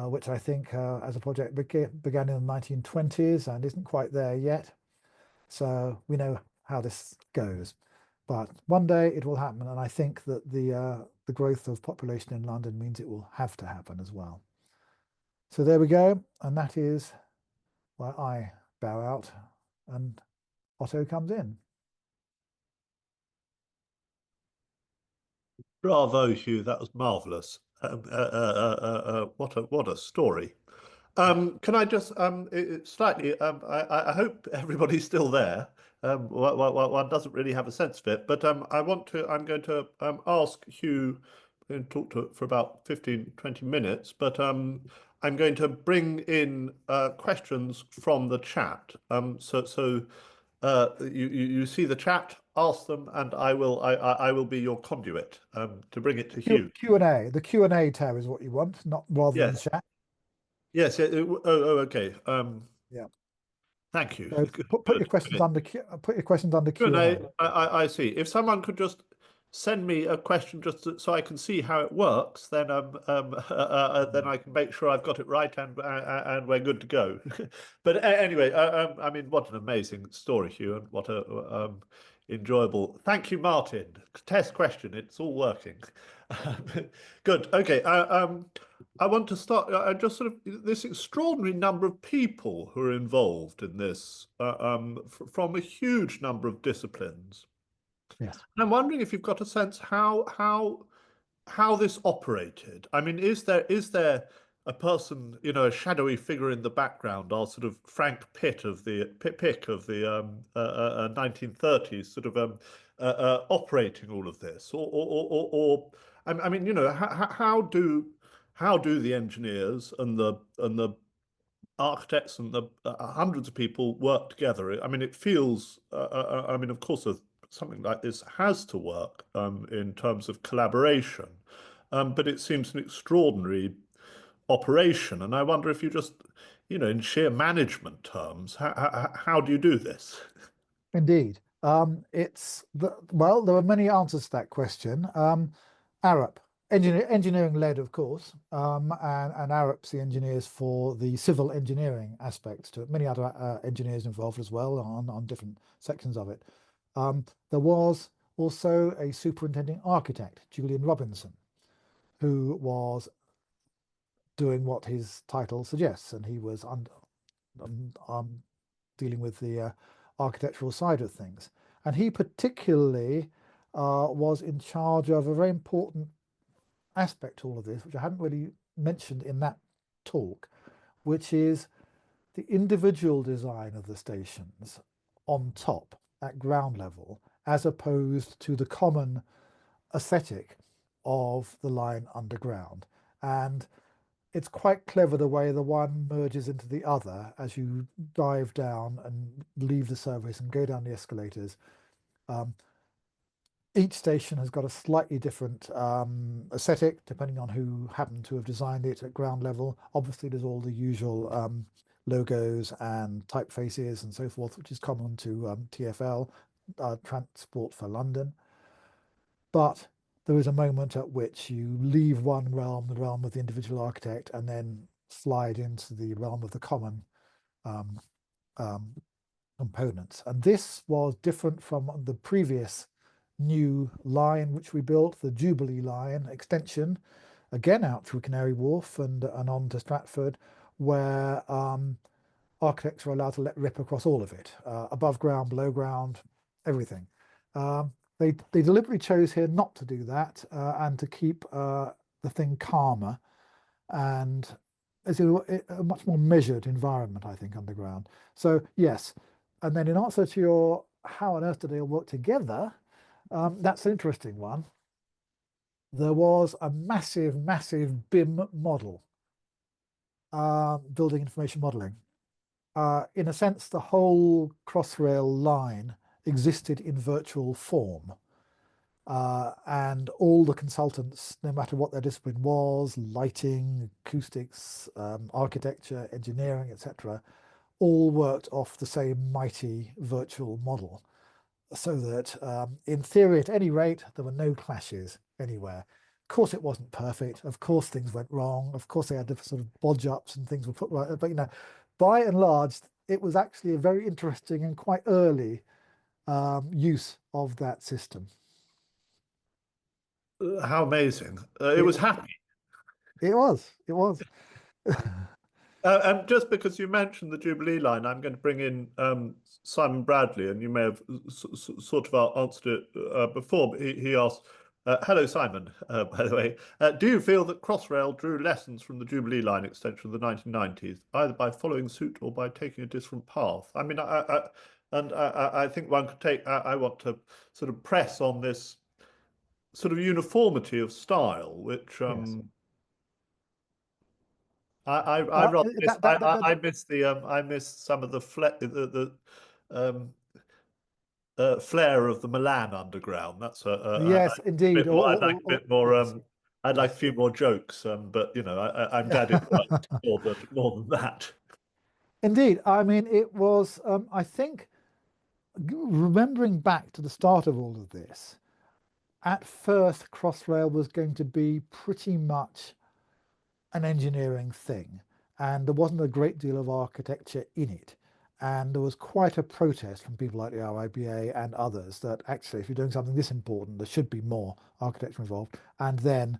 which I think as a project began in the 1920s and isn't quite there yet. So we know how this goes. But one day it will happen, and I think that the growth of population in London means it will have to happen as well. So there we go, and that is where I bow out and Otto comes in. Bravo, Hugh. That was marvelous. What a story. Can I just slightly? I hope everybody's still there. One doesn't really have a sense of it, but I'm going to ask Hugh. I'm going to talk to it for about 15-20 minutes, but I'm going to bring in questions from the chat. You see the chat, ask them, and I will be your conduit to bring it to Hugh. Q&A. The Q&A tab is what you want, not rather than chat. Yes. Okay. Yeah. Thank you. So put your questions under Q&A. I see. If someone could just send me a question just so I can see how it works, then then I can make sure I've got it right and we're good to go. But anyway, I mean, what an amazing story, Hugh, and what a enjoyable. Thank you, Martin. Test question. It's all working. Good. Okay. I want to start just sort of this extraordinary number of people who are involved in this from a huge number of disciplines. Yes. And I'm wondering if you've got a sense how this operated. I mean, is there a person, a shadowy figure in the background, our sort of Frank Pitt of the 1930s, sort of operating all of this, or I mean, how do the engineers and the architects and the hundreds of people work together? I mean, it feels. I mean, of course, something like this has to work in terms of collaboration, but it seems an extraordinary operation. And I wonder if you just, in sheer management terms, how do you do this? Indeed. Well, there are many answers to that question. Arup, engineering led, of course, and Arup's the engineers for the civil engineering aspects to it. Many other engineers involved as well on different sections of it. There was also a superintending architect, Julian Robinson, who was doing what his title suggests, and he was dealing with the architectural side of things. And he particularly was in charge of a very important aspect to all of this, which I hadn't really mentioned in that talk, which is the individual design of the stations on top at ground level, as opposed to the common aesthetic of the line underground. And it's quite clever the way the one merges into the other as you dive down and leave the service and go down the escalators. Each station has got a slightly different aesthetic depending on who happened to have designed it at ground level. Obviously, there's all the usual logos and typefaces and so forth, which is common to TfL, Transport for London. But there is a moment at which you leave one realm, the realm of the individual architect, and then slide into the realm of the common components. And this was different from the previous new line which we built, the Jubilee line extension, again out through Canary Wharf and on to Stratford, where architects are allowed to let rip across all of it, above ground, below ground, everything. They deliberately chose here not to do that and to keep the thing calmer and it's a much more measured environment, I think, underground. So yes, and then in answer to your how on earth do they all work together, that's an interesting one. There was a massive BIM model, building information modeling. In a sense, the whole Crossrail line existed in virtual form. And all the consultants, no matter what their discipline was, lighting, acoustics, architecture, engineering, etc., all worked off the same mighty virtual model. So that, in theory, at any rate, there were no clashes anywhere. Of course, it wasn't perfect. Of course, things went wrong. Of course, they had different sort of bodge ups and things were put right. But, by and large, it was actually a very interesting and quite early use of that system. How amazing. It was happy. It was. It was. And just because you mentioned the Jubilee line, I'm going to bring in Simon Bradley, and you may have sort of answered it before. But he asked, "Hello, Simon. By the way, do you feel that Crossrail drew lessons from the Jubilee line extension of the 1990s, either by following suit or by taking a different path?" I mean, I think one could take. I want to sort of press on this sort of uniformity of style, which. Yes. I rather miss, I That, miss the I miss some of the flair of the Milan underground. That's yes, indeed. bit more. I'd like a bit more. Yes. I'd like a few more jokes. But I'm glad it worked more than that. Indeed. I mean, it was. I think, remembering back to the start of all of this, at first, Crossrail was going to be pretty much an engineering thing, and there wasn't a great deal of architecture in it. And there was quite a protest from people like the RIBA and others that actually, if you're doing something this important, there should be more architecture involved. And then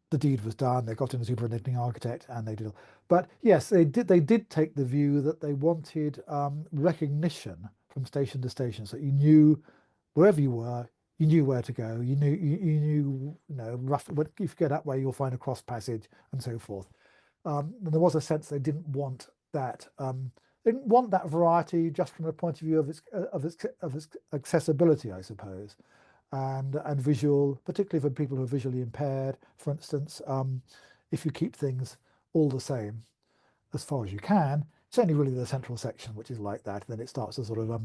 the deed was done. They got in a superintending architect, and they did. But yes, they did. They did take the view that they wanted recognition from station to station, so you knew wherever you were, you knew where to go. You knew, roughly. If you go that way, you'll find a cross passage and so forth. And there was a sense they didn't want that. They didn't want that variety just from the point of view of its accessibility, I suppose, and visual, particularly for people who are visually impaired. For instance, if you keep things all the same as far as you can, it's only really the central section which is like that. Then it starts to sort of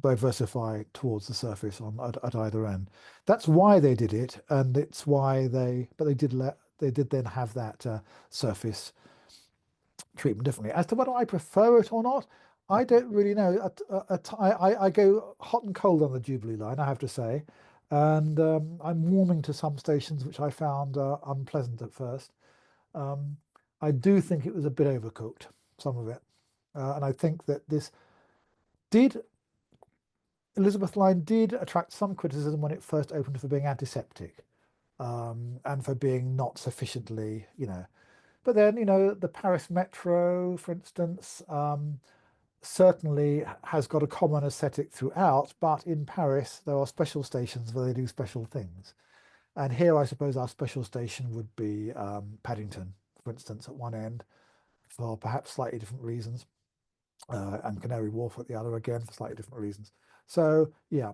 diversify towards the surface at either end. That's why they did it, and it's why they did then have that surface treatment differently. As to whether I prefer it or not, I don't really know. I go hot and cold on the Jubilee line, I have to say, and I'm warming to some stations which I found unpleasant at first. I do think it was a bit overcooked, some of it, and I think that Elizabeth Line did attract some criticism when it first opened for being antiseptic, and for being not sufficiently, But then, the Paris Metro, for instance, certainly has got a common aesthetic throughout, but in Paris there are special stations where they do special things. And here, I suppose our special station would be Paddington, for instance, at one end, for perhaps slightly different reasons, and Canary Wharf at the other, again, for slightly different reasons. So, yeah,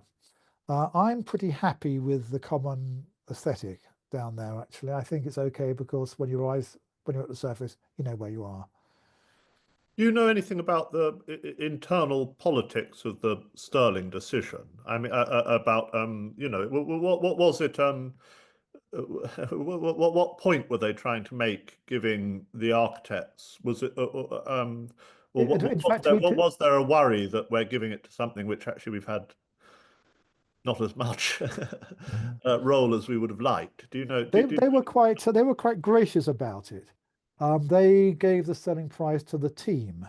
I'm pretty happy with the common aesthetic down there, actually. I think it's okay because when you're at the surface, you know where you are. Do you know anything about the internal politics of the Sterling decision? I mean, about what was it? What point were they trying to make, giving the architects? Was it, or In fact, was there a worry that we're giving it to something which actually we've had not as much role as we would have liked? Do you know? They were quite gracious about it. They gave the Sterling Prize to the team,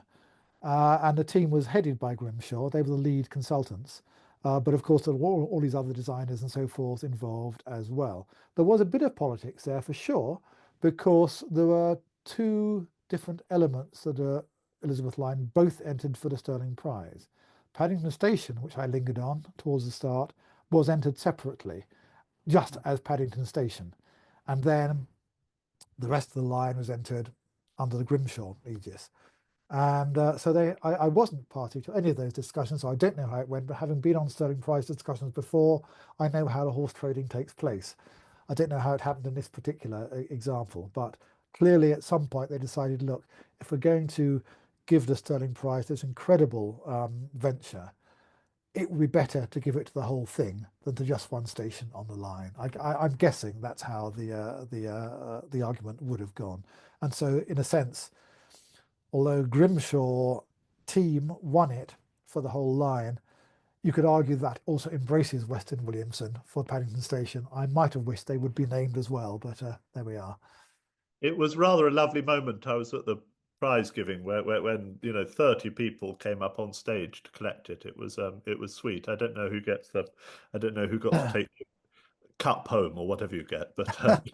and the team was headed by Grimshaw. They were the lead consultants. But of course, there were all these other designers and so forth involved as well. There was a bit of politics there for sure, because there were two different elements that Elizabeth Line both entered for the Sterling Prize. Paddington Station, which I lingered on towards the start, was entered separately, just as Paddington Station. And then the rest of the line was entered under the Grimshaw aegis. And so I wasn't party to any of those discussions, so I don't know how it went, but having been on sterling price discussions before, I know how the horse trading takes place. I don't know how it happened in this particular example, but clearly at some point they decided, look, if we're going to give the sterling price this incredible venture, it would be better to give it to the whole thing than to just one station on the line. I'm guessing that's how the argument would have gone. And so in a sense, although Grimshaw team won it for the whole line, you could argue that also embraces Weston Williamson for Paddington Station. I might have wished they would be named as well, but there we are. It was rather a lovely moment. I was at the prize giving where when 30 people came up on stage to collect it. It was sweet. I don't know who got to take the cup home or whatever you get, but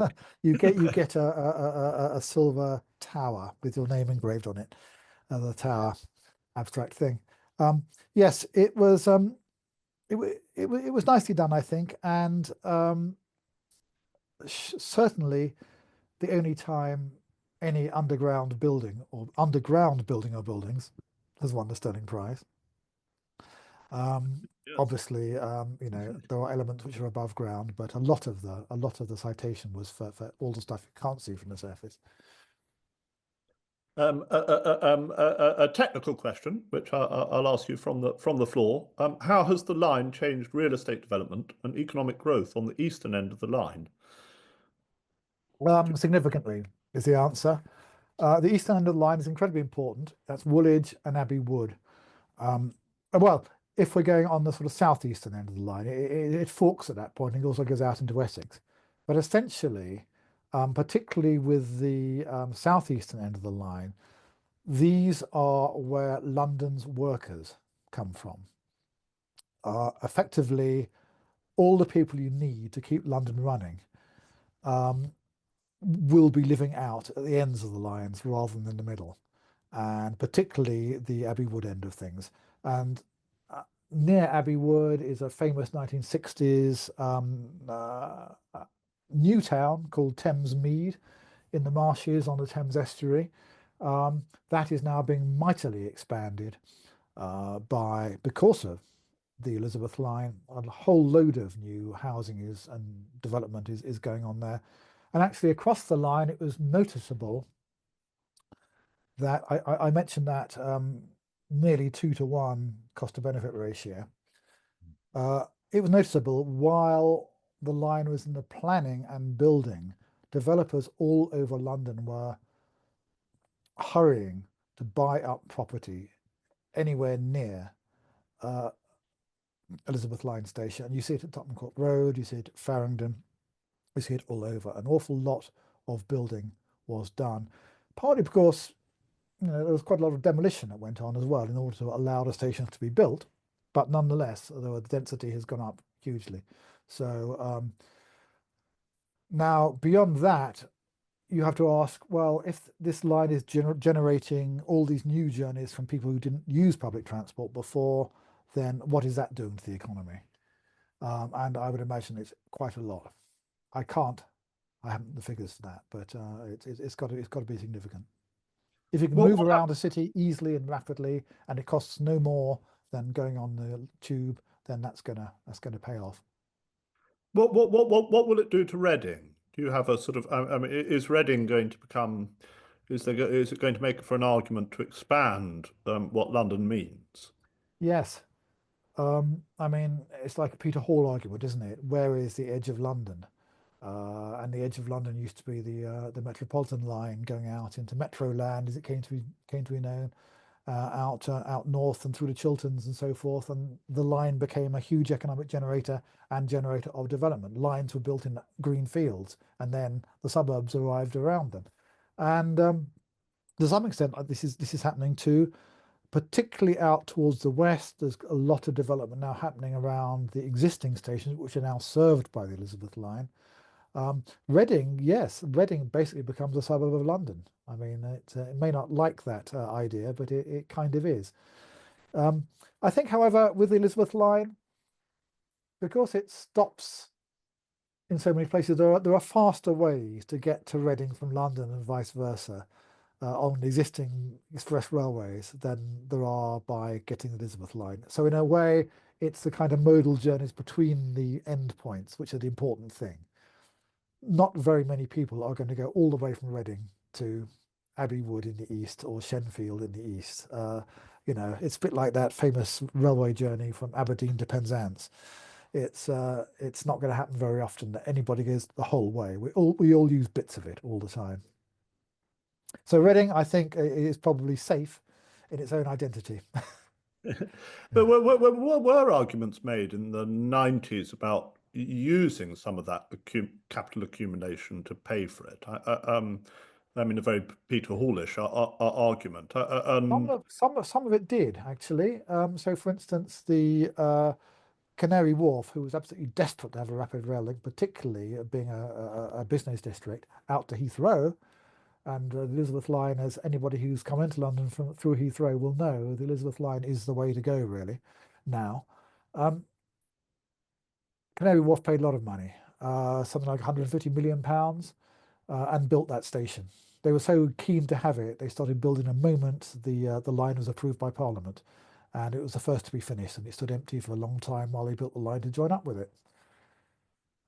you get a silver tower with your name engraved on it, the tower abstract thing. Yes, it was nicely done, I think, and certainly the only time any underground building or buildings has won the Sterling Prize. yes. Obviously, there are elements which are above ground, but a lot of the citation was for all the stuff you can't see from the surface. A technical question, which I'll ask you from the floor. How has the line changed real estate development and economic growth on the eastern end of the line? Significantly is the answer. The eastern end of the line is incredibly important. That's Woolwich and Abbey Wood. Well, if we're going on the sort of southeastern end of the line, it forks at that point and also goes out into Essex. But essentially, particularly with the southeastern end of the line, these are where London's workers come from. Effectively, all the people you need to keep London running will be living out at the ends of the lines rather than in the middle, and particularly the Abbey Wood end of things. And near Abbey Wood is a famous 1960s new town called Thames Mead in the marshes on the Thames estuary. That is now being mightily expanded because of the Elizabeth line. A whole load of new housing and development is going on there. And actually across the line, it was noticeable that I mentioned that nearly 2-to-1 cost to benefit ratio. It was noticeable while the line was in the planning and building, developers all over London were hurrying to buy up property anywhere near Elizabeth Line Station. And you see it at Tottenham Court Road, you see it at Farringdon, you see it all over. An awful lot of building was done, partly because there was quite a lot of demolition that went on as well in order to allow the stations to be built. But nonetheless, the density has gone up hugely. So now beyond that, you have to ask, well, if this line is generating all these new journeys from people who didn't use public transport before, then what is that doing to the economy? And I would imagine it's quite a lot. I haven't the figures for that, but it's got to be significant. If you can move around a city easily and rapidly, and it costs no more than going on the tube, then that's gonna pay off. What will it do to Reading? Do you have a sort of? I mean, is Reading going to become? Is it going to make for an argument to expand what London means? Yes. I mean, it's like a Peter Hall argument, isn't it? Where is the edge of London? And the edge of London used to be the Metropolitan line going out into Metroland, as it came to be known, out north and through the Chilterns and so forth. And the line became a huge economic generator and generator of development. Lines were built in green fields, and then the suburbs arrived around them. And to some extent, this is happening too. Particularly out towards the west, there's a lot of development now happening around the existing stations, which are now served by the Elizabeth line. Reading, yes, Reading basically becomes a suburb of London. I mean, it may not like that idea, but it kind of is. I think, however, with the Elizabeth line, because it stops in so many places. There are faster ways to get to Reading from London and vice versa on existing express railways than there are by getting the Elizabeth line. So in a way, it's the kind of modal journeys between the endpoints, which are the important thing. Not very many people are going to go all the way from Reading to Abbey Wood in the east or Shenfield in the east. It's a bit like that famous railway journey from Aberdeen to Penzance. It's not going to happen very often that anybody goes the whole way. We all use bits of it all the time. So Reading, I think, is probably safe in its own identity. But were arguments made in the 90s about using some of that capital accumulation to pay for it? I mean, a very Peter Hallish argument. Some of it did actually. So, for instance, the Canary Wharf, who was absolutely desperate to have a rapid rail link, particularly being a business district, out to Heathrow. And the Elizabeth line, as anybody who's come into London through Heathrow will know, the Elizabeth line is the way to go, really, now. Canary Wharf paid a lot of money, something like £150 million, and built that station. They were so keen to have it, they started building the moment the line was approved by Parliament. And it was the first to be finished, and it stood empty for a long time while they built the line to join up with it.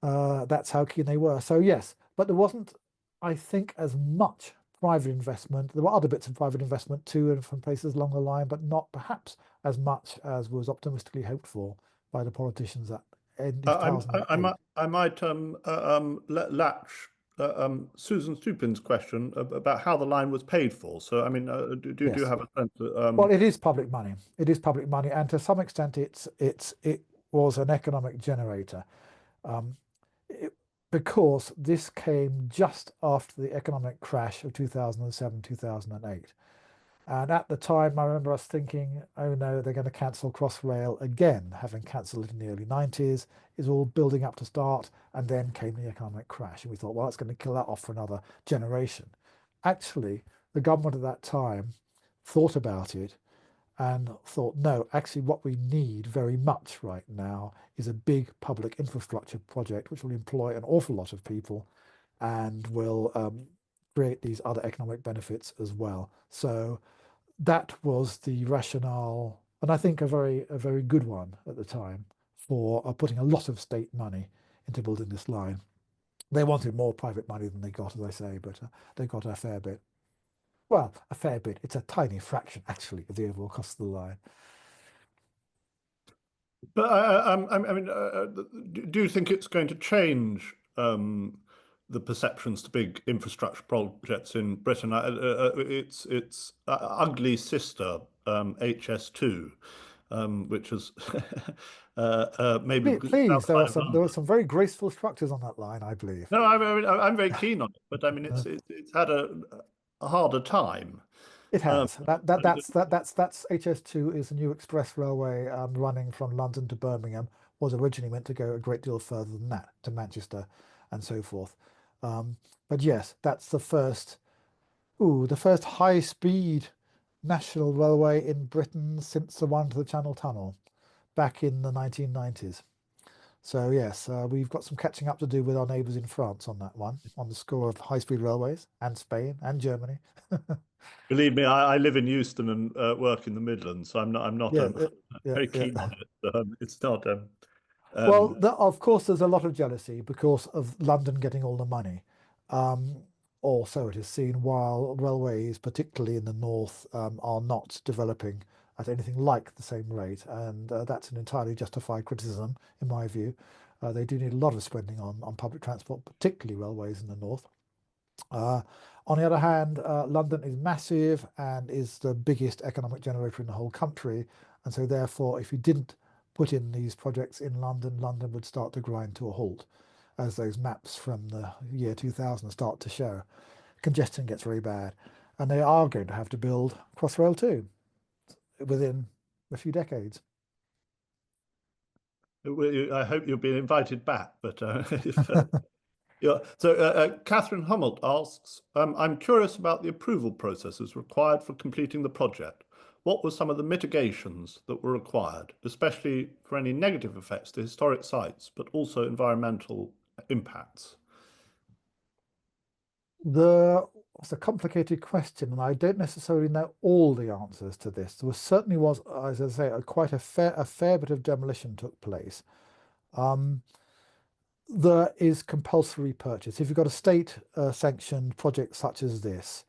That's how keen they were. So yes, but there wasn't, I think, as much private investment. There were other bits of private investment too, and from places along the line, but not perhaps as much as was optimistically hoped for by the politicians at end of 2008. I might latch Susan Stupin's question about how the line was paid for. So, I mean, do you have a sense? Well, it is public money. It is public money, and to some extent, it was an economic generator. Because this came just after the economic crash of 2007, 2008. And at the time, I remember us thinking, oh no, they're going to cancel Crossrail again, having cancelled it in the early 90s. It's all building up to start. And then came the economic crash. And we thought, well, it's going to kill that off for another generation. Actually, the government at that time thought about it and thought, no, actually what we need very much right now is a big public infrastructure project which will employ an awful lot of people and will create these other economic benefits as well. So that was the rationale, and I think a very good one at the time, for putting a lot of state money into building this line. They wanted more private money than they got, as I say, but they got a fair bit. Well, a fair bit. It's a tiny fraction, actually, of the overall cost of the line. But I mean, do you think it's going to change the perceptions to big infrastructure projects in Britain? Its ugly sister, HS2, which is maybe please. There were some very graceful structures on that line, I believe. No, I'm very keen on it, but I mean, it's had a harder time. It has. That's HS2 is a new express railway running from London to Birmingham. Was originally meant to go a great deal further than that, to Manchester and so forth. But yes, that's the first high-speed national railway in Britain since the one to the Channel Tunnel back in the 1990s. So yes, we've got some catching up to do with our neighbours in France on that one, on the score of high-speed railways, and Spain and Germany. Believe me, I live in Euston and work in the Midlands, so I'm not very keen on it. It's not. Well, of course, there's a lot of jealousy because of London getting all the money. Or so it is seen, while railways, particularly in the north, are not developing at anything like the same rate. And that's an entirely justified criticism, in my view. They do need a lot of spending on public transport, particularly railways in the north. On the other hand, London is massive and is the biggest economic generator in the whole country. And so therefore, if you didn't put in these projects in London, London would start to grind to a halt, as those maps from the year 2000 start to show. Congestion gets very bad. And they are going to have to build Crossrail too, within a few decades. I hope you'll be invited back, but yeah. So Catherine Hummelt asks, I'm curious about the approval processes required for completing the project. What were some of the mitigations that were required, especially for any negative effects to historic sites, but also environmental impacts? It's a complicated question, and I don't necessarily know all the answers to this. There certainly was, as I say, quite a fair bit of demolition took place. There is compulsory purchase. If you've got a state sanctioned project such as this,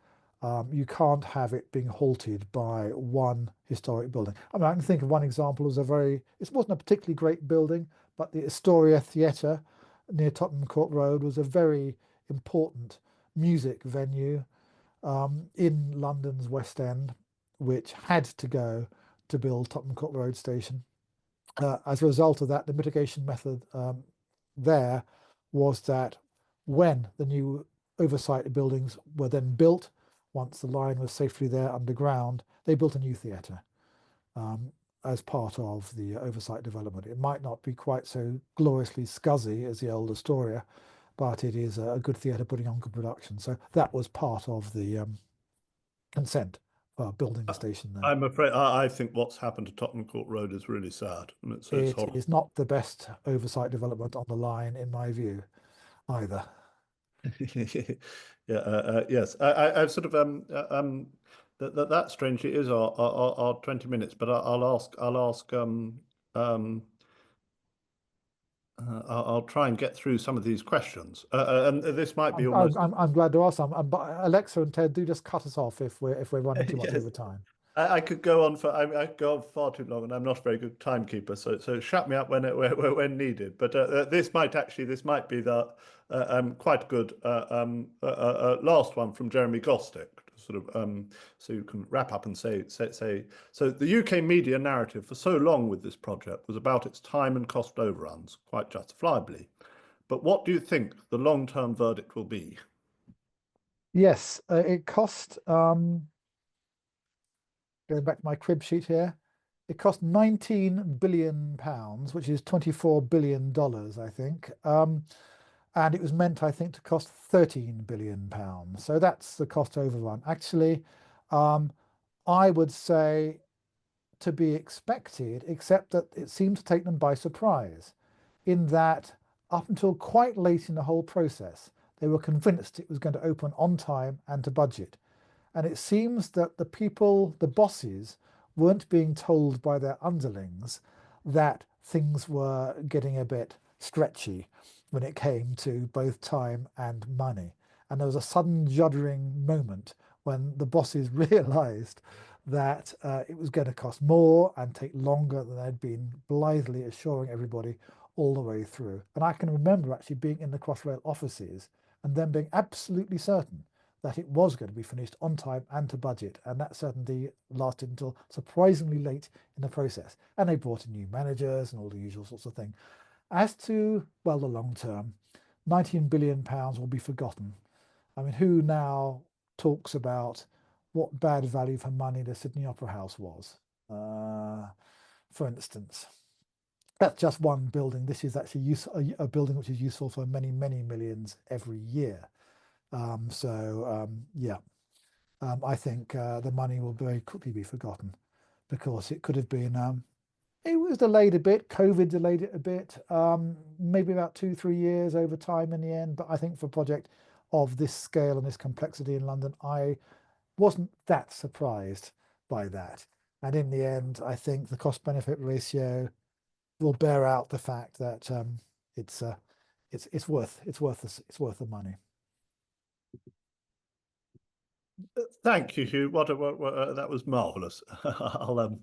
you can't have it being halted by one historic building. I mean, I can think of one example as it wasn't a particularly great building, but the Astoria Theatre near Tottenham Court Road was a very important music venue in London's West End, which had to go to build Tottenham Court Road Station. As a result of that, the mitigation method there was that when the new oversight buildings were then built, once the line was safely there underground, they built a new theatre as part of the oversight development. It might not be quite so gloriously scuzzy as the old Astoria, but it is a good theatre putting on good production. So that was part of the consent for building the station there. I'm afraid I think what's happened to Tottenham Court Road is really sad. It's It is not the best oversight development on the line, in my view, either. Yes, I've sort of that strangely is our 20 minutes, but I'll try and get through some of these questions, and this might be almost. I'm glad to ask some, but Alexa and Ted, do just cut us off if we're running too much Yes. over time. I could go on I could go on far too long, and I'm not a very good timekeeper. So shut me up when needed. But this might be the quite good last one from Jeremy Gostick, sort of so you can wrap up and say. So the UK media narrative for so long with this project was about its time and cost overruns, quite justifiably. But what do you think the long-term verdict will be? Yes, it cost. Going back to my crib sheet here, it cost £19 billion, which is $24 billion, I think. And it was meant, I think, to cost £13 billion. So that's the cost overrun. Actually, I would say to be expected, except that it seemed to take them by surprise, in that up until quite late in the whole process, they were convinced it was going to open on time and to budget. And it seems that the bosses, weren't being told by their underlings that things were getting a bit stretchy when it came to both time and money. And there was a sudden juddering moment when the bosses realized that it was going to cost more and take longer than they'd been blithely assuring everybody all the way through. And I can remember actually being in the Crossrail offices and then being absolutely certain that it was going to be finished on time and to budget, and that certainty lasted until surprisingly late in the process. And they brought in new managers and all the usual sorts of things. As to, well, the long term, £19 billion will be forgotten. I mean, who now talks about what bad value for money the Sydney Opera House was, for instance? That's just one building. This is actually a building which is useful for many, many millions every year. Yeah, I think the money will very quickly be forgotten, because it could have been, it was delayed a bit, COVID delayed it a bit, maybe about 2-3 years over time in the end. But I think for a project of this scale and this complexity in London, I wasn't that surprised by that. And in the end, I think the cost benefit ratio will bear out the fact that it's worth the money. Thank you, Hugh. That was marvelous. I'll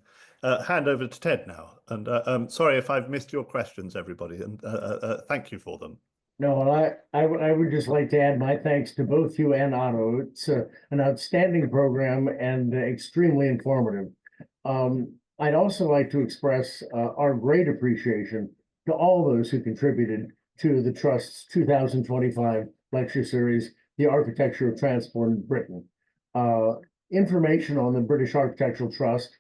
hand over to Ted now. And sorry if I've missed your questions, everybody. And thank you for them. No, I would just like to add my thanks to both you and Otto. It's an outstanding program and extremely informative. I'd also like to express our great appreciation to all those who contributed to the Trust's 2025 lecture series, The Architecture of Transport in Britain. Information on the British Architectural Trust,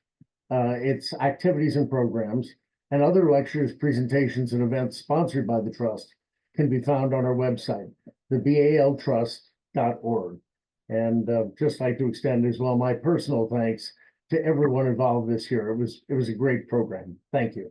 its activities and programs, and other lectures, presentations, and events sponsored by the Trust can be found on our website, thebaltrust.org. And just like to extend as well my personal thanks to everyone involved this year. It was a great program. Thank you.